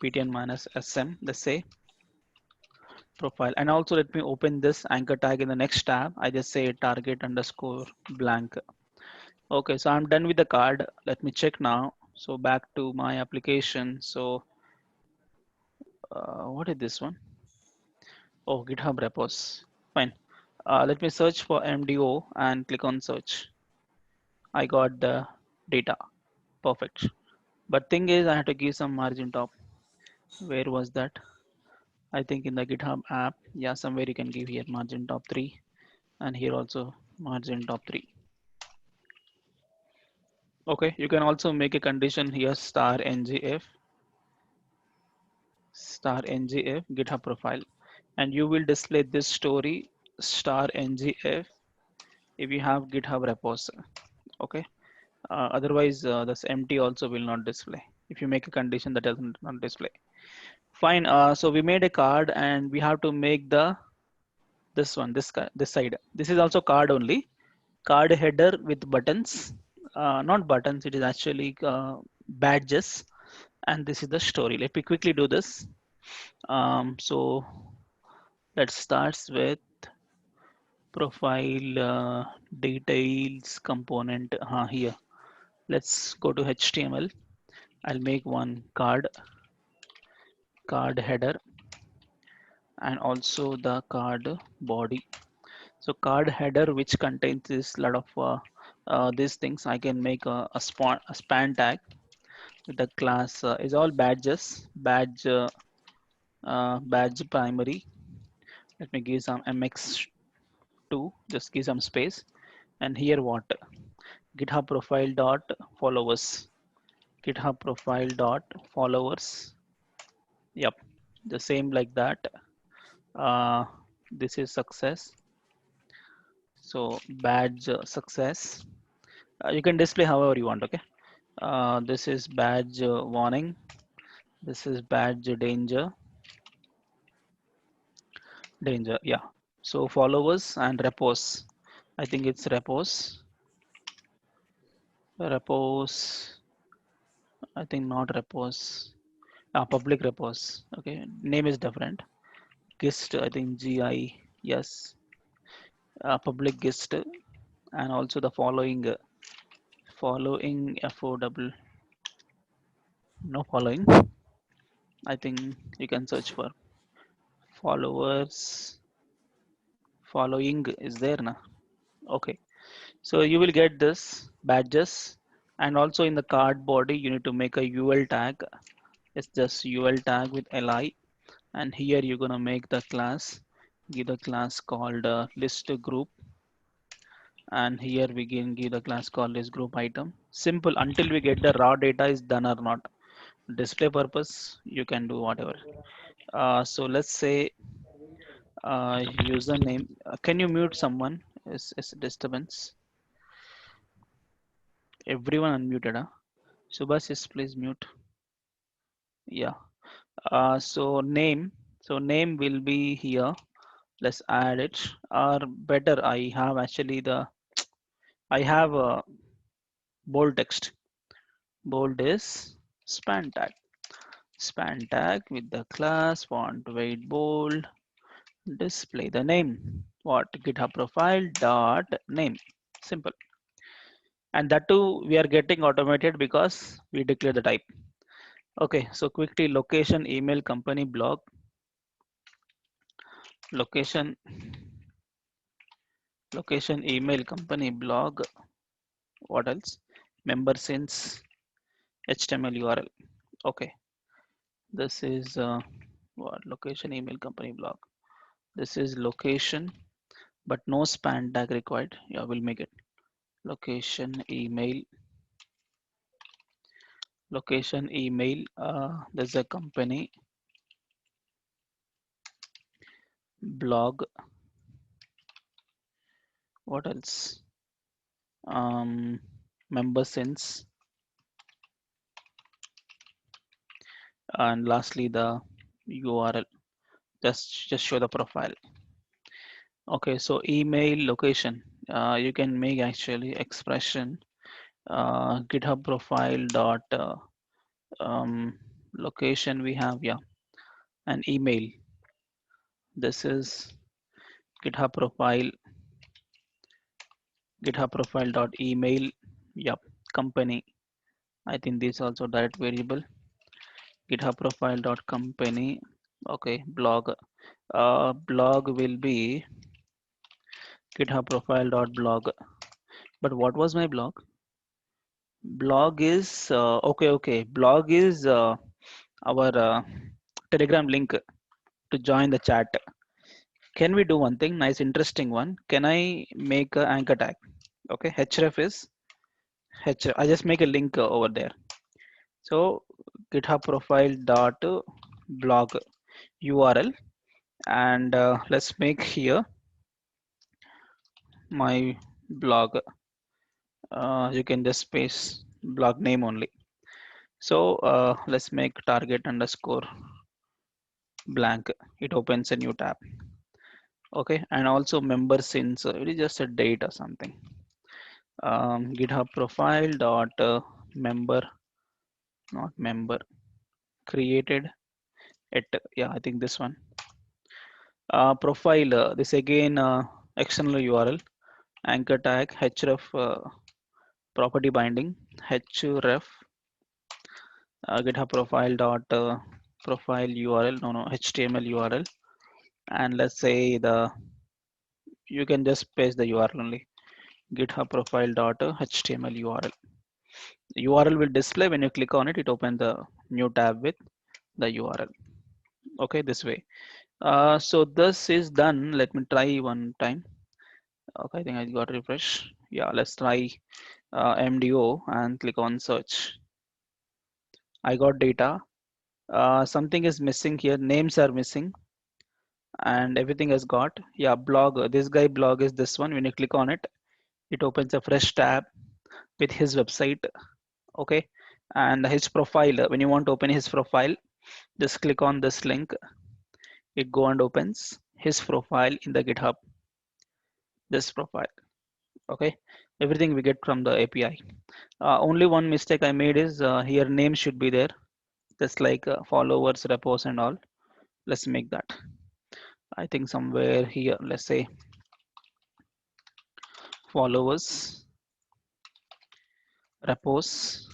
btn minus sm. Let's say profile, and also let me open this anchor tag in the next tab. I just say target underscore blank. Okay, so I'm done with the card. Let me check now. So back to my application. So what is this one? Oh, GitHub repos. Fine. Let me search for MDO and click on search. I got the data. Perfect. But thing is, I have to give some margin top. Where was that? I think in the GitHub app. Yeah, somewhere you can give here margin top 3, and here also margin top 3. Okay, you can also make a condition here star ngf GitHub profile, and you will display this story star ngf if you have GitHub repos. Okay, otherwise this empty also will not display if you make a condition that doesn't not display. Fine. So we made a card and we have to make the this one this side. This is also card only. Card header with buttons. Not buttons. It is actually badges. And this is the story. Let me quickly do this. So let's start with profile details component here. Let's go to HTML. I'll make one card header and also the card body. So card header which contains this lot of these things. I can make a span tag with the class is all badges badge primary. Let me give some mx2, just give some space, and here what GitHub profile dot followers, GitHub profile dot followers. Yep, the same like that. This is success. So badge success, You can display however you want. Okay. This is badge warning. This is badge danger. Yeah. So followers and repos. I think it's repos. I think not repos. Public repos. Okay. Name is different. Gist. I think GI. Yes. Public gist, and also the following affordable. No following. I think you can search for followers. Following is there now. Okay. So you will get this badges, and also in the card body you need to make a UL tag. It's just UL tag with li, and here you're gonna make the class. Give the class called list group, and here we can give the class called list group item. Simple until we get the raw data is done or not. Display purpose you can do whatever. So let's say username. Can you mute someone? Is a disturbance? Everyone unmuted. Huh? Subhas, yes, please mute. Yeah. So name. So name will be here. Let's add it. Or better, I have actually I have a bold text. Bold is span tag. Span tag with the class font weight bold. Display the name. What GitHub profile dot name. Simple. And that too we are getting automated because we declare the type. Okay. So quickly location, email, company, blog. Location, email, company, blog. What else? Member since HTML URL. Okay. This is what location, email, company, blog. This is location, but no span tag required. Yeah, we'll make it location, email, location, email. There's a company, blog. What else? Member since, and lastly the URL. Just show the profile. Okay, so email location. You can make actually expression GitHub profile dot location we have, yeah, and email. This is GitHub profile dot email. Yep, company. I think this also direct variable. GitHub profile dot company. Okay, blog. Blog will be GitHub profile dot blog. But what was my blog? Blog is okay. Blog is our Telegram link to join the chat. Can we do one thing? Nice, interesting one. Can I make an anchor tag? Okay, href is href. I just make a link over there. So GitHub profile dot blog URL, and let's make here my blog. You can just paste blog name only. So let's make target underscore blank. It opens a new tab. Okay, and also member since it is just a date or something. GitHub profile dot member, not member, created it. Yeah, I think this one. Profile, this again external URL, anchor tag, href property binding, href GitHub profile dot profile URL, no, HTML URL, and let's say you can just paste the URL only, GitHub profile dot HTML URL. URL will display when you click on it. It opens the new tab with the URL. Okay, this way. So this is done. Let me try one time. Okay, I think I got refresh. Yeah, let's try MDO and click on search. I got data. Something is missing here. Names are missing, and everything has got. Yeah, blog. This guy blog is this one. When you click on it, it opens a fresh tab with his website. Okay, and his profile, when you want to open his profile, just click on this link. It go and opens his profile in the GitHub, this profile. Okay, everything we get from the API. Only one mistake I made is here name should be there, just like followers, repos and all. Let's make that. I think somewhere here, let's say followers, repos,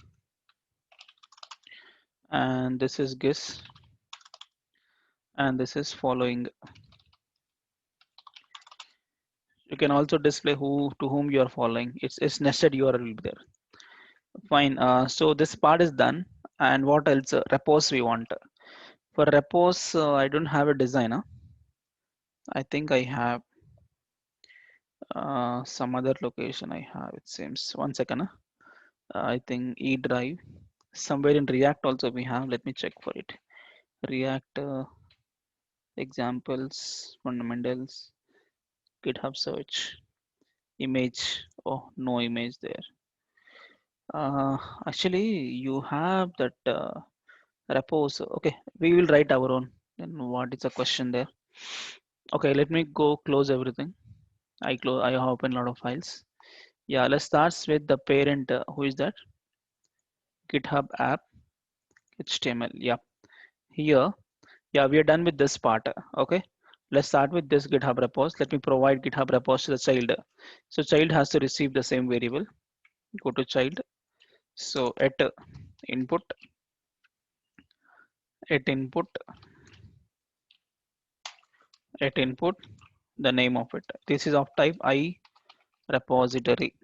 and this is gis, and this is following. You can also display who to whom you are following. It's nested URL will be there. Fine. So this part is done. And what else? Repos we want. For repos, I don't have a designer. I think I have some other location I have. It seems. One second. I think E drive. Somewhere in React also we have. Let me check for it. React examples, fundamentals, GitHub search, image. Oh, no image there. Actually, you have that repos. Okay, we will write our own. Then what is the question there? Okay, let me go close everything. I open a lot of files. Yeah, let's start with the parent. Who is that? GitHub app HTML. Yeah, here. Yeah, we are done with this part. Okay, let's start with this GitHub repos. Let me provide GitHub repos to the child. So child has to receive the same variable. Go to child. So input, at input, at input, the name of it. This is of type I repository.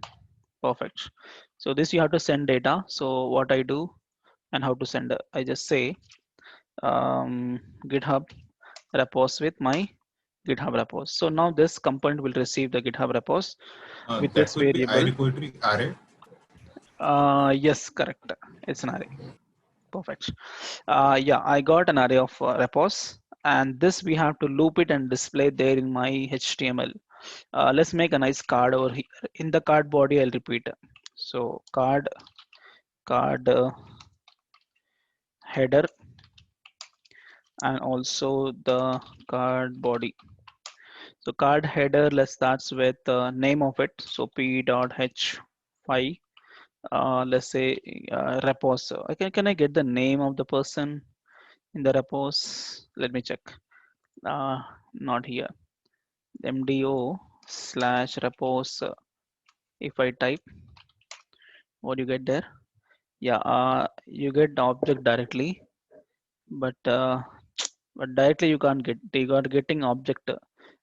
Perfect. So this you have to send data. So what I do and how to send, I just say GitHub repos with my GitHub repos. So now this component will receive the GitHub repos with That this will be variable. iRepository array. Yes, correct. It's an array. Perfect. Yeah, I got an array of repos, and this we have to loop it and display there in my HTML. Let's make a nice card over here. In the card body, I'll repeat. So card header, and also the card body. So card header, let's start with the name of it. So p.h5. Let's say repos. Can I get the name of the person in the repos? Let me check. Not here. MDO slash repos. If I type, what do you get there? Yeah, you get the object directly, but but directly you can't get. You got getting object,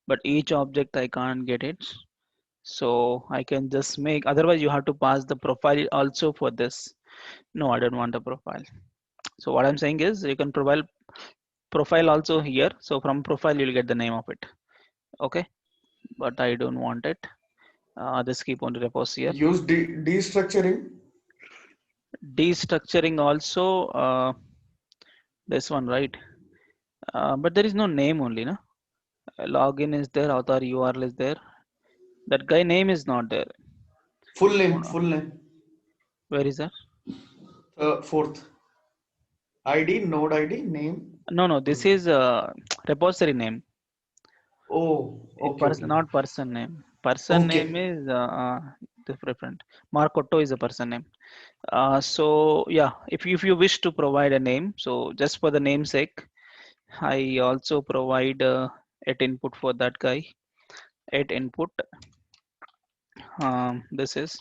but each object I can't get it. So I can just make. Otherwise, you have to pass the profile also for this. No, I don't want a profile. So what I'm saying is you can provide profile also here. So from profile you'll get the name of it. Okay, but I don't want it. Just keep on the repos here. Use destructuring. Destructuring also this one, right? But there is no name only, no? Login is there, author URL is there. That guy name is not there. Full No, name, no. full name. Where is that? Fourth. ID, node ID, name. No, no. Full This name. is repository name. Oh, okay, Person, okay. not person name. Person name Okay. is different. Mark Otto is a person name. So yeah, if you wish to provide a name, so just for the namesake, I also provide at input for that guy. At input, this is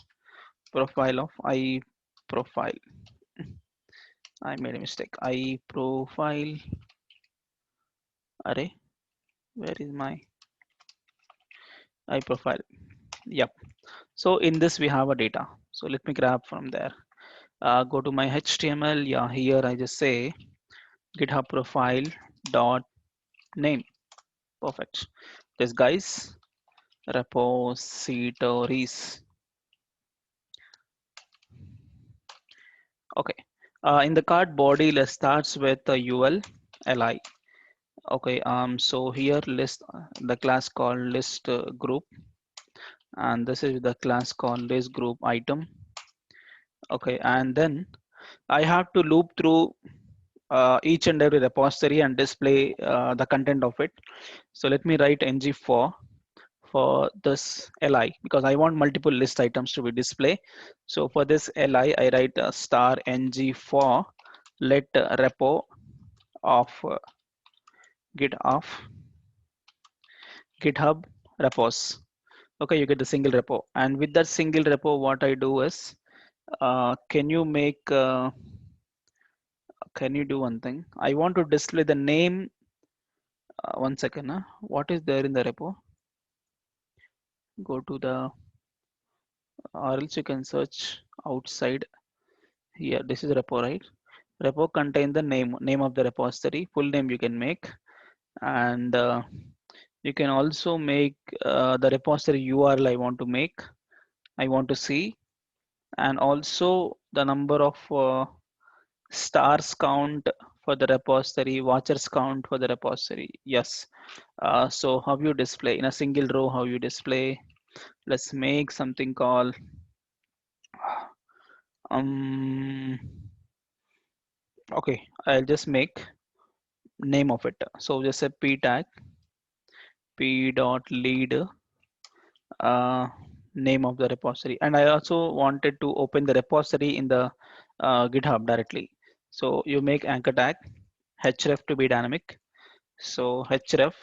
profile of I profile. I made a mistake. I profile array. Where is my I profile? Yep. So in this we have a data. So let me grab from there. Go to my HTML. Yeah, here I just say GitHub profile dot name. Perfect. This guys repositories. Okay. In the card body, let's start with the UL li. Okay. So here list the class called list group, and this is the class called list group item. Okay, and then I have to loop through each and every repository and display the content of it. So let me write for this li because I want multiple list items to be display. So for this li, I write star ng for let repo of git of GitHub repos. Okay, you get the single repo, and with that single repo, what I do is, can you make? Can you do one thing? I want to display the name. One second. What is there in the repo? Go to the, or else you can search outside here. This is repo, right? Repo contain the name of the repository. Full name you can make, and you can also make the repository URL I want to make. I want to see, and also the number of stars count for the repository, watchers count for the repository. Yes. So how you display in a single row, how you display, let's make something called um okay, I'll just make name of it. So just say p tag p dot lead name of the repository, and I also wanted to open the repository in the GitHub directly. So you make anchor tag href to be dynamic. So href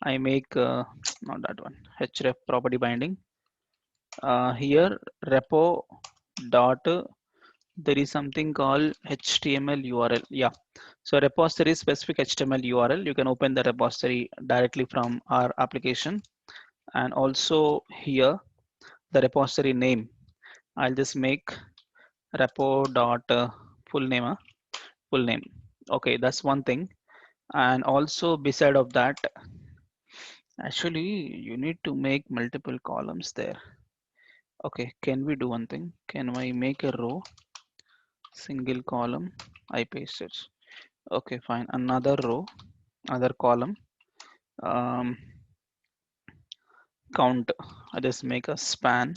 I make not that one, href property binding. Here repo dot there is something called html url. Yeah, so repository specific html url, you can open the repository directly from our application. And also here the repository name, I'll just make repo dot full name full name. Okay, that's one thing. And also beside of that, actually you need to make multiple columns there. Okay, can we do one thing? Can I make a row single column? I paste it. Okay, fine. Another row, another column. um, Count, I just make a span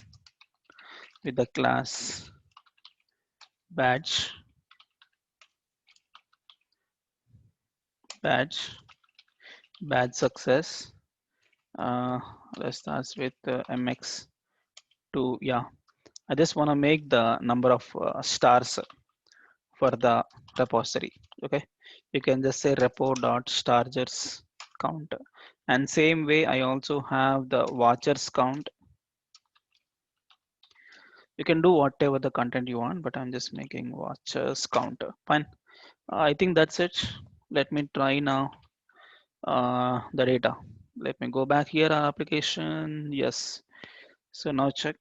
with the class badge badge badge success. uh, let's start with mx2. Yeah, I just want to make the number of stars for the repository. Okay, you can just say repo dot stargers count. And same way I also have the watchers count. You can do whatever the content you want, but I'm just making watchers count. Fine. I think that's it. Let me try now the data. Let me go back here, our application. Yes. So now check.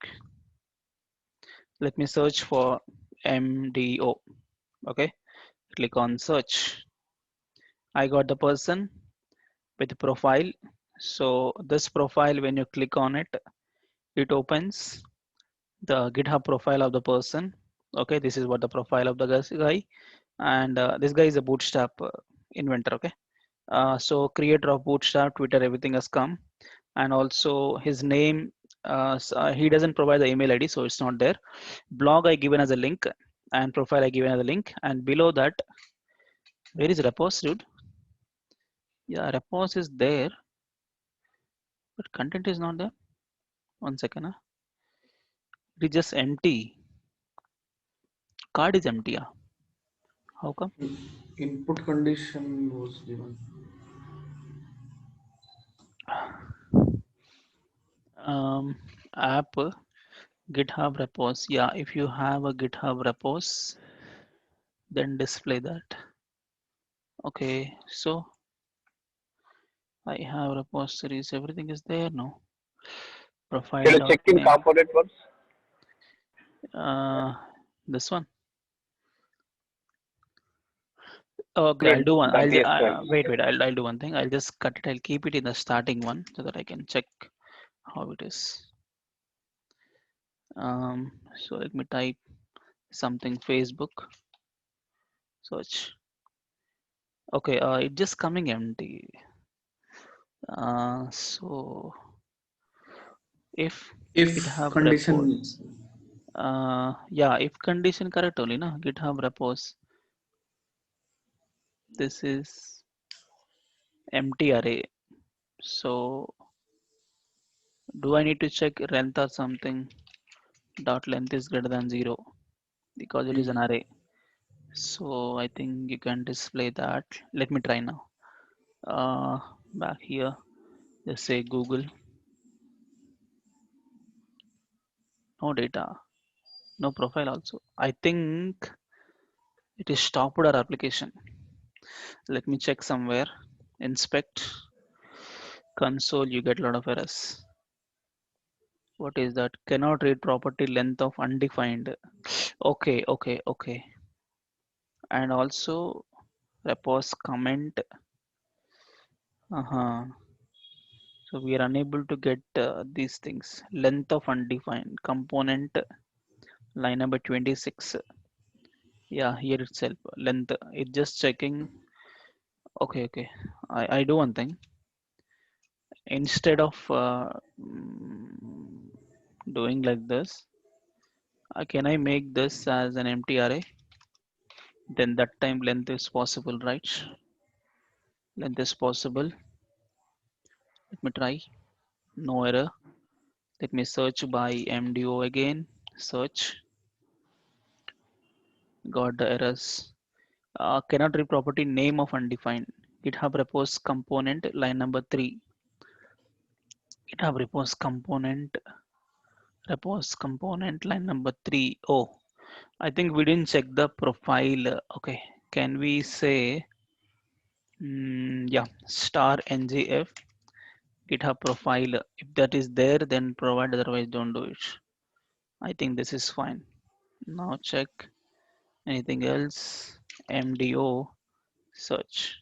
Let me search for MDO. Okay. Click on search. I got the person with profile. So this profile, when you click on it, it opens the GitHub profile of the person. Okay. This is what the profile of the guy. And this guy is a bootstrap inventor. Okay. So creator of bootstrap, Twitter, everything has come. And also his name, he doesn't provide the email ID, so it's not there. Blog I given as a link, and profile I given as a link. And below that, where is repos, dude? Yeah, repos is there, but content is not there. One second. It is just empty. Card is empty. How come? Input condition was given. App GitHub repos. Yeah, if you have a GitHub repos, then display that. Okay, so I have repositories. Everything is there. No Can profile you dot check in name. component once? This one. Okay, I'll Print do one. the TS12. Wait. I'll do one thing. I'll just cut it. I'll keep it in the starting one so that I can check how it is. So let me type something Facebook search. Okay, it just coming empty. So if If GitHub condition repos. Yeah, if condition correct only, na, GitHub repos. This is empty array. So do I need to check length or something? Dot length is greater than 0 because it is an array. So I think you can display that. Let me try now. Back here, just say Google, no data, no profile also. I think it is stopped our application. Let me check somewhere. Inspect console, you get a lot of errors. What is that? Cannot read property length of undefined. Okay. And also repos comment. Uh-huh. So we are unable to get these things. Length of undefined component line number 26. Yeah, here itself length. It's just checking. Okay. I do one thing. Instead of doing like this, can I make this as an empty array? Then that time length is possible, right? Length is possible. Let me try. No error. Let me search by MDO again. Search. Got the errors. Cannot read property name of undefined. GitHub repos component line number 3. GitHub repos component line number 3. Oh, I think we didn't check the profile. Okay, can we say yeah, star ngf GitHub profile. If that is there, then provide. Otherwise, don't do it. I think this is fine. Now check anything else. MDO search.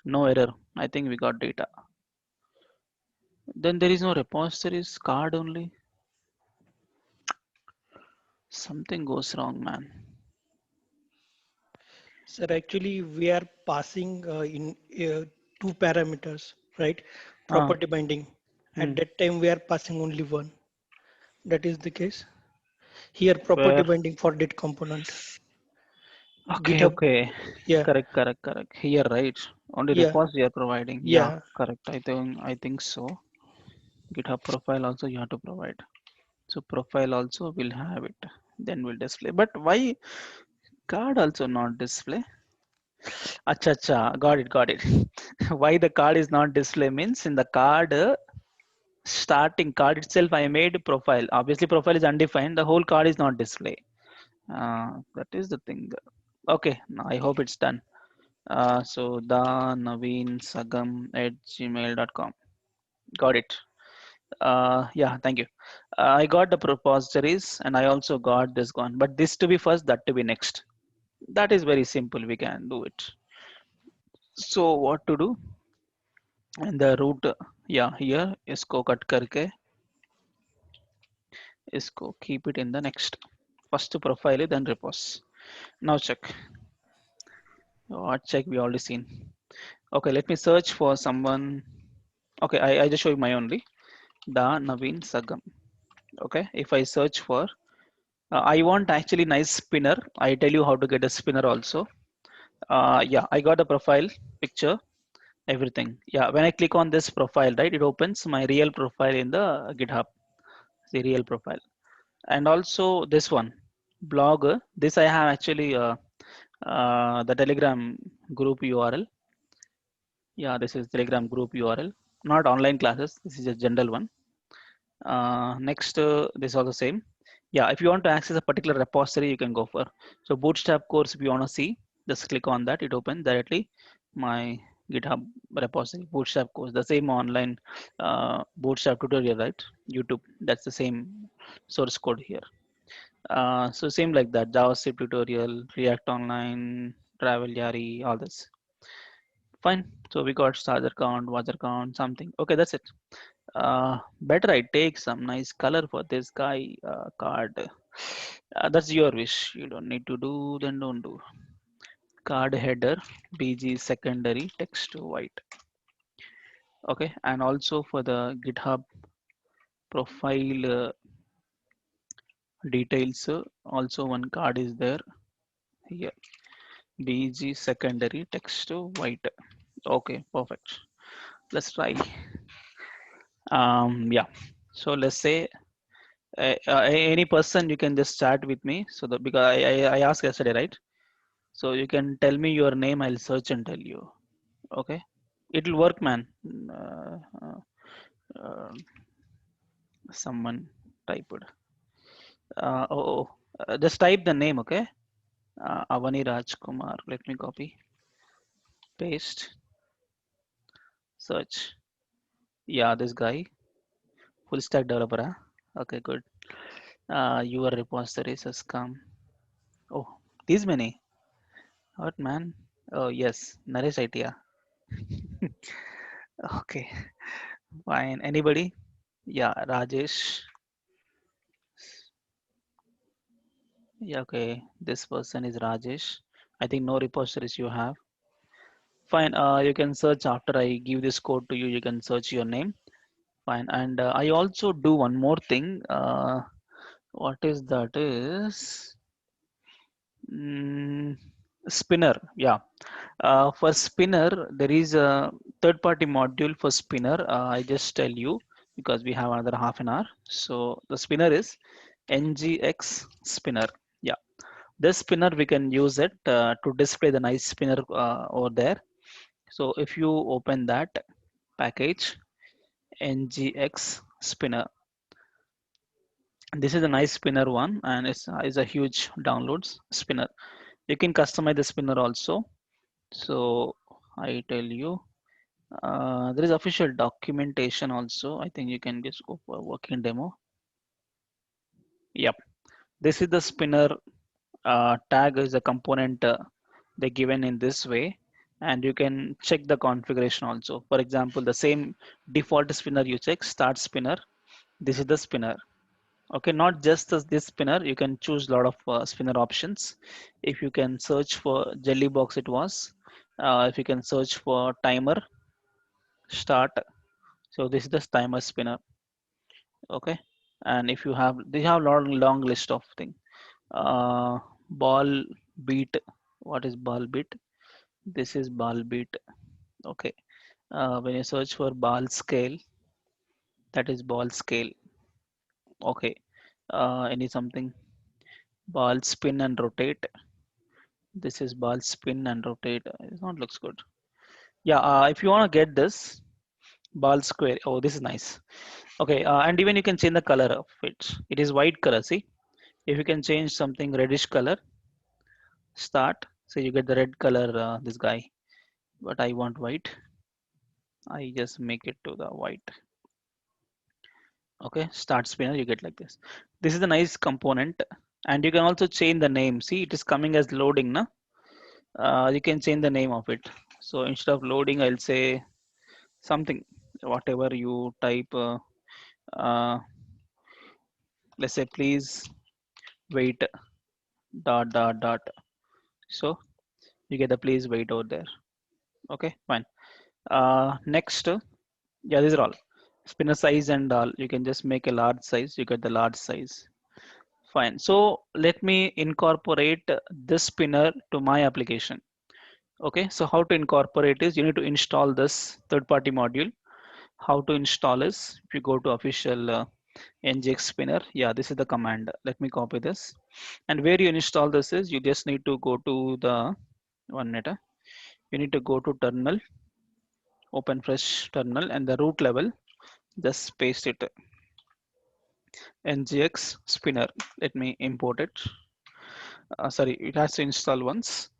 No error. I think we got data. Then there is no repositories card only. Something goes wrong, man. Sir, actually, we are passing in two parameters, right? Ah, Property binding. At hmm. that time, we are passing only one. That is the case. Here, property Where? binding for that component. GitHub, Okay. yeah, Correct. Here, right? Only yeah, repos you are providing. Yeah, yeah. correct. I think so. GitHub profile also you have to provide. So profile also will have it. Then we'll display. But why card also not display? Acha, got it. Why the card is not display means in the card starting card itself I made profile. Obviously profile is undefined. The whole card is not display. That is the thing. Okay, now I hope it's done. So the Naveen Sagam at gmail.com. Got it. Yeah, thank you. I got the repositories and I also got this one. But this to be first, that to be next. That is very simple. We can do it. So what to do? And the root, yeah, here इसको cut करके इसको keep it in the next. First profile, then repos. Now check. What check we already seen. Okay, let me search for someone. Okay, I just show you my only. The Naveen Sagam. Okay, if I search for, I want actually nice spinner. I tell you how to get a spinner also. Yeah, I got the profile picture, everything. Yeah, when I click on this profile, right, it opens my real profile in the GitHub, the real profile. And also this one, blog. This I have actually the Telegram group URL. Yeah, this is Telegram group URL. Not online classes. This is a general one. Next, this is all the same. Yeah, if you want to access a particular repository, you can go for. So Bootstrap course, if you want to see, just click on that. It opens directly my GitHub repository, Bootstrap course, the same online Bootstrap tutorial, right? YouTube, that's the same source code here. So same like that, JavaScript tutorial, React Online, Travel Yari, all this. Fine. So we got starter count, watcher count, something. Okay, that's it. Better I take some nice color for this guy card. That's your wish. You don't need to do, then don't do. Card header, BG secondary, text white. Okay, and also for the GitHub profile details. Also one card is there here. BG secondary text white. Okay, perfect. Let's try. Yeah. So let's say any person you can just chat with me. So that because I asked yesterday, right? So you can tell me your name. I'll search and tell you. Okay. It'll work, man. Uh, someone typed. Just type the name, okay? Avani Rajkumar. Let me copy, paste, search. Yeah, this guy, full stack developer. Huh? Okay, good. Your repositories has come. Oh, these many. What man? Oh yes, Naresh idea. Okay, fine. Anybody? Yeah, Rajesh. Yeah, okay. This person is Rajesh. I think no repositories you have. Fine. You can search after I give this code to you. You can search your name. Fine. And I also do one more thing. What is that? Is mm, Spinner. Yeah. For Spinner, there is a third-party module for Spinner. I just tell you because we have another half an hour. So the Spinner is NGX Spinner. Yeah. This spinner we can use it to display the nice spinner over there. So if you open that package NGX spinner, this is a nice spinner one and it's a huge downloads spinner. You can customize the spinner also. So I tell you, there is official documentation also. I think you can just go for working demo. Yep, this is the spinner tag is a component they given in this way, and you can check the configuration also. For example, the same default spinner you check start spinner. This is the spinner. Okay, not just as this spinner, you can choose a lot of spinner options. If you can search for jelly box, it was. If you can search for timer start, so this is the timer spinner. Okay, and if you have, they have long list of things. Ball beat. What is ball beat? This is ball beat. Okay, when you search for ball scale, that is ball scale. Okay, any something ball spin and rotate. This is ball spin and rotate. It not looks good. Yeah, if you want to get this ball square, oh, this is nice. Okay, and even you can change the color of it. It is white color. See, if you can change something reddish color, start. So you get the red color. This guy, but I want white. I just make it to the white. Okay, start spinner. You get like this. This is a nice component, and you can also change the name. See, it is coming as loading. Na? You can change the name of it. So instead of loading, I'll say something, whatever you type. Uh, let's say please wait dot dot dot. So you get the please wait over there. Okay, fine. Next, yeah, these are all spinner size and all. You can just make a large size. You get the large size. Fine. So let me incorporate this spinner to my application. Okay. So how to incorporate is you need to install this third-party module. How to install is if you go to official NGX spinner. Yeah, this is the command. Let me copy this. And where you install this is you just need to go to the 1 minute. You need to go to terminal, open fresh terminal, and the root level. Just paste it NGX spinner. Let me import it. Sorry, it has to install once.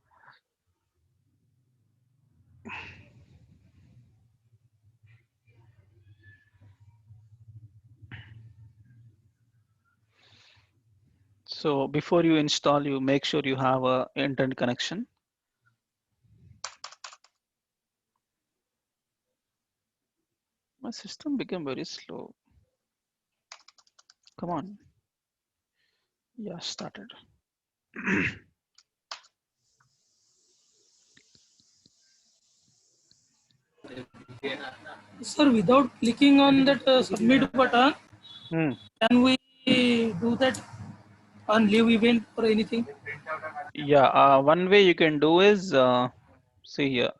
So before you install, you make sure you have a internet connection. My system became very slow. Come on. Yeah, started. Sir, without clicking on that submit button, Hmm. can we do that? on leave event or anything? Yeah, one way you can do is see here.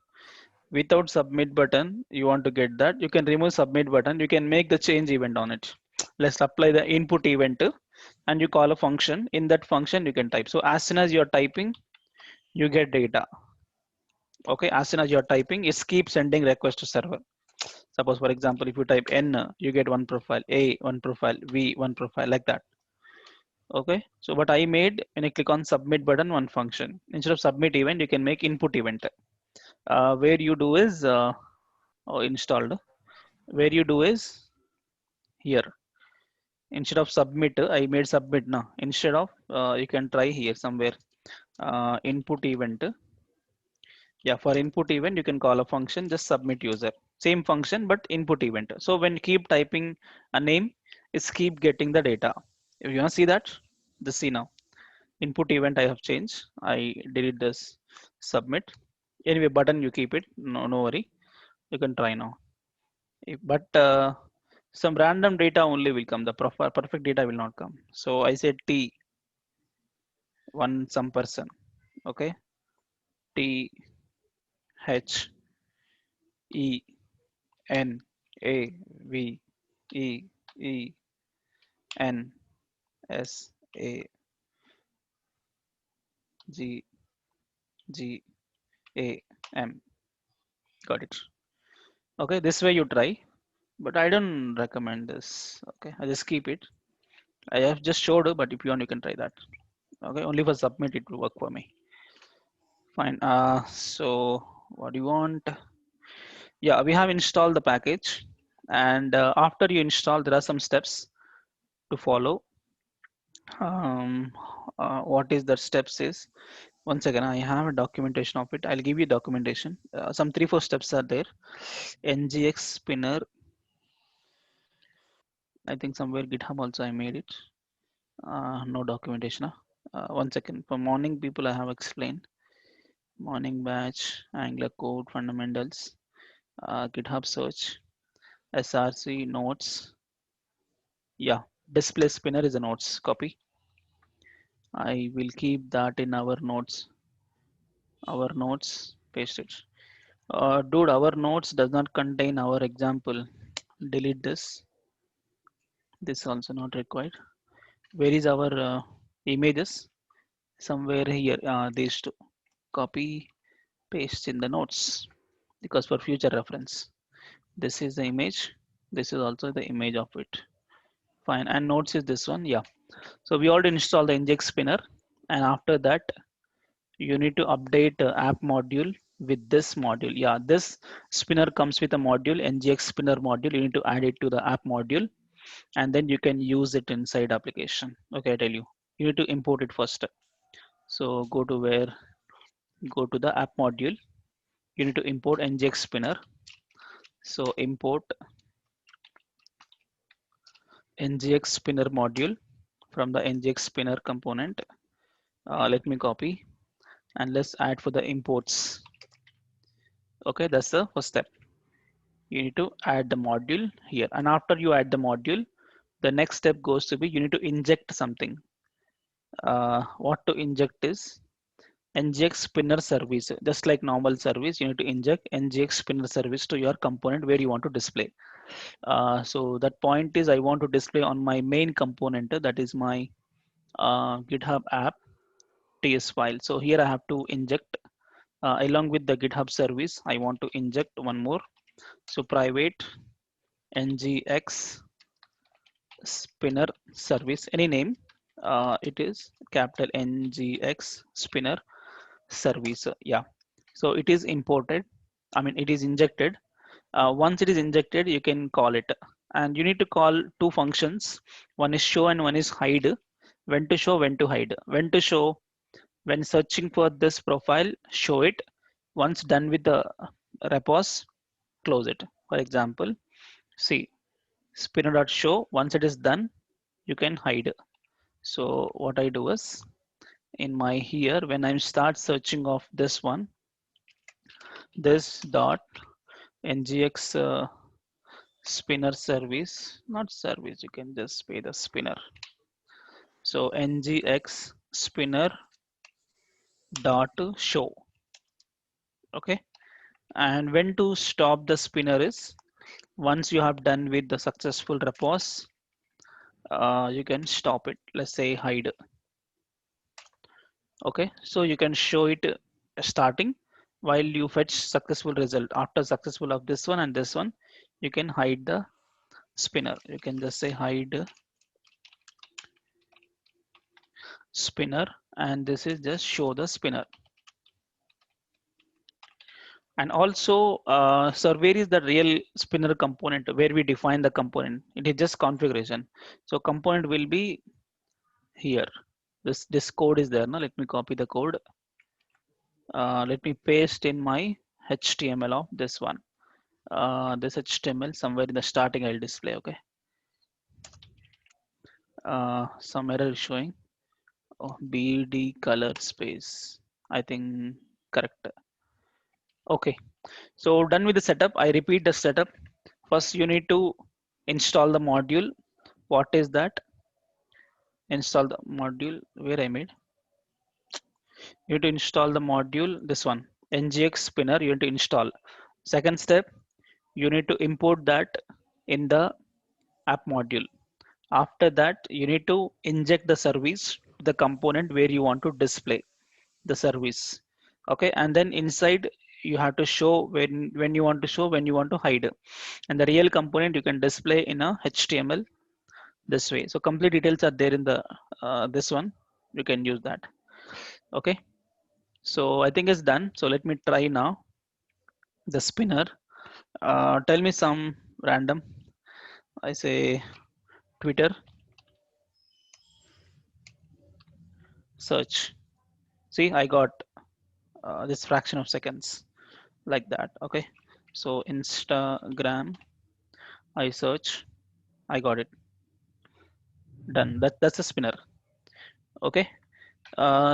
Without submit button, you want to get that. You can remove submit button. You can make the change event on it. Let's apply the input event and you call a function. In that function, you can type. So as soon as you're typing, you get data. Okay, as soon as you're typing, it keeps sending request to server. Suppose, for example, if you type N, you get one profile, A, one profile, V, one profile, like that. Okay, so what I made, when I click on submit button, one function. Instead of submit event, you can make input event. Where you do is installed. Where you do is here. Instead of submit, I made submit now. Instead of, you can try here somewhere. Input event. Yeah, for input event, you can call a function, just submit user. Same function, but input event. So when you keep typing a name, it's keep getting the data. If you want to see that, just see now. Input event I have changed. I delete this submit. Anyway, button you keep it. No worry. You can try now. But some random data only will come. The perfect data will not come. So I said T one some person. Okay. T H E N A V E E N S A G G A M. Got it. Okay, this way you try, but I don't recommend this. Okay, I just keep it. I have just showed you, but if you want, you can try that. Okay, only for submit it will work for me. Fine. So what do you want? Yeah, we have installed the package, and after you install, there are some steps to follow. Um, what is the steps is once again I have a documentation of it. I'll give you documentation. Some 3-4 steps are there. NGX spinner. I think somewhere GitHub also I made it. No documentation. One second. For morning people, I have explained morning batch, Angular code fundamentals, GitHub search, SRC notes. Yeah, display spinner is a notes copy. I will keep that in our notes. Our notes, paste it. Dude, our notes does not contain our example. Delete this. This also not required. Where is our images? Somewhere here. These two. Copy, paste in the notes because for future reference. This is the image. This is also the image of it. Fine. And notes is this one. Yeah. So we already installed the inject spinner, and after that, you need to update app module with this module. Yeah, this spinner comes with a module, ngx spinner module. You need to add it to the app module, and then you can use it inside application. Okay, I tell you, you need to import it first. So go to where, go to the app module. You need to import ngx spinner. So import ngx spinner module from the ngx spinner component. Let me copy and let's add for the imports. Okay, that's the first step. You need to add the module here, and after you add the module, the next step goes to be you need to inject something. What to inject is ngx spinner service. Just like normal service, you need to inject ngx spinner service to your component where you want to display. So that point is I want to display on my main component, that is my GitHub app ts file. So here I have to inject along with the GitHub service. I want to inject one more. So private ngx spinner service, any name. It is capital ngx spinner service. Yeah. So it is imported. I mean, it is injected. Once it is injected, you can call it. And you need to call two functions. One is show and one is hide. When to show, when to hide. When to show, when searching for this profile, show it. Once done with the repos, close it. For example, see spinner.show. Once it is done, you can hide. So what I do is in my here, when I start searching of this one, this dot ngx spinner service, not service, you can just pay the spinner. So ngx spinner dot show. Okay, and when to stop the spinner is once you have done with the successful repos, you can stop it. Let's say hide. Okay, so you can show it starting while you fetch successful result. After successful of this one and this one, you can hide the spinner. You can just say hide spinner, and this is just show the spinner. And also where is the real spinner component where we define the component? It is just configuration. So component will be here. This code is there now. Let me copy the code. Let me paste in my HTML of this one. This HTML somewhere in the starting I'll display. Okay. Some error is showing. Oh, BD color space. I think correct. Okay. So done with the setup. I repeat the setup. First, you need to install the module. What is that? Install the module where I made. You need to install the module. This one, ngx spinner. You need to install. Second step, you need to import that in the app module. After that, you need to inject the service, the component where you want to display the service. Okay, and then inside you have to show when you want to show, when you want to hide, and the real component you can display in a HTML this way. So complete details are there in the this one. You can use that. Okay, so I think it's done. So let me try now the spinner. Tell me some random. I say Twitter search. See, I got this fraction of seconds like that. Okay, so Instagram, I search, I got it done. That's a spinner. Okay,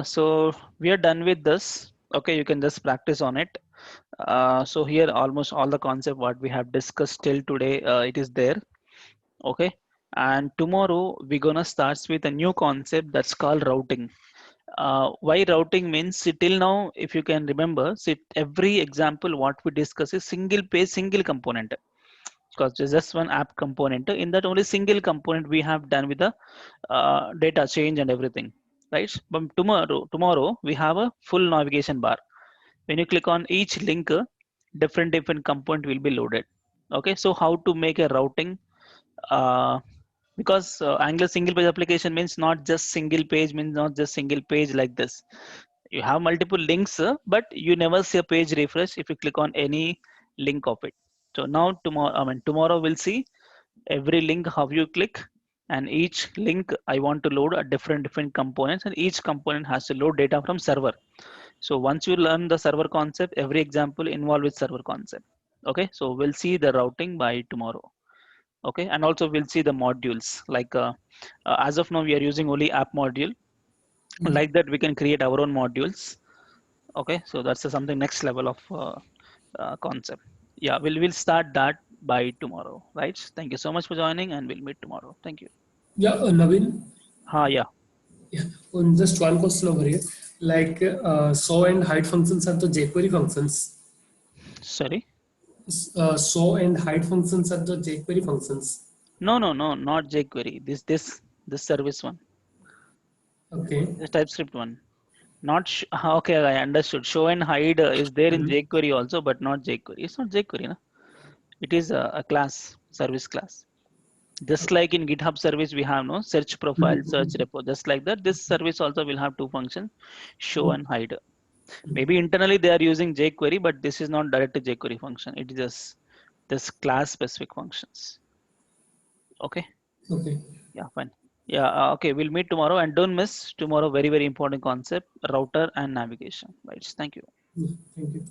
so we are done with this. Okay, you can just practice on it. So here almost all the concept what we have discussed till today, it is there. Okay, and tomorrow we're gonna start with a new concept that's called routing. Why routing means, see, till now if you can remember, see, every example what we discuss is single page single component, because there's just one app component. In that only single component we have done with the data change and everything, right? But tomorrow we have a full navigation bar. When you click on each link, different component will be loaded. Okay, so how to make a routing? uh, because Angular single page application means not just single page, means not just single page like this. You have multiple links, but you never see a page refresh if you click on any link of it. So now tomorrow we'll see every link how you click, and each link I want to load a different components, and each component has to load data from server. So once you learn the server concept, every example involved with server concept. Okay, so we'll see the routing by tomorrow. Okay, and also we'll see the modules like as of now we are using only app module. Like that we can create our own modules. Okay, so that's something next level of concept. Yeah, we'll start that by tomorrow, right? Thank you so much for joining, and we'll meet tomorrow. Thank you. Yeah, Naveen. Yeah. Yeah, just one question over here. Like show and hide functions are the jQuery functions. Sorry. Show and hide functions are the jQuery functions. No, not jQuery. This service one, Okay. this TypeScript one. Not okay, I understood. Show and hide is there in Mhm. jQuery also, but not jQuery. It's not jQuery, no? It is a class, service class. Just like in GitHub service, we have no search profile, search Mhm. repo. Just like that, this service also will have two functions, show Okay. and hide. Maybe internally they are using jQuery, but this is not direct to jQuery function. It is just this class specific functions. Okay. Okay. Yeah, fine. Yeah, okay. We'll meet tomorrow, and don't miss tomorrow. Very important concept: router and navigation. Right. Thank you. Yeah, thank you.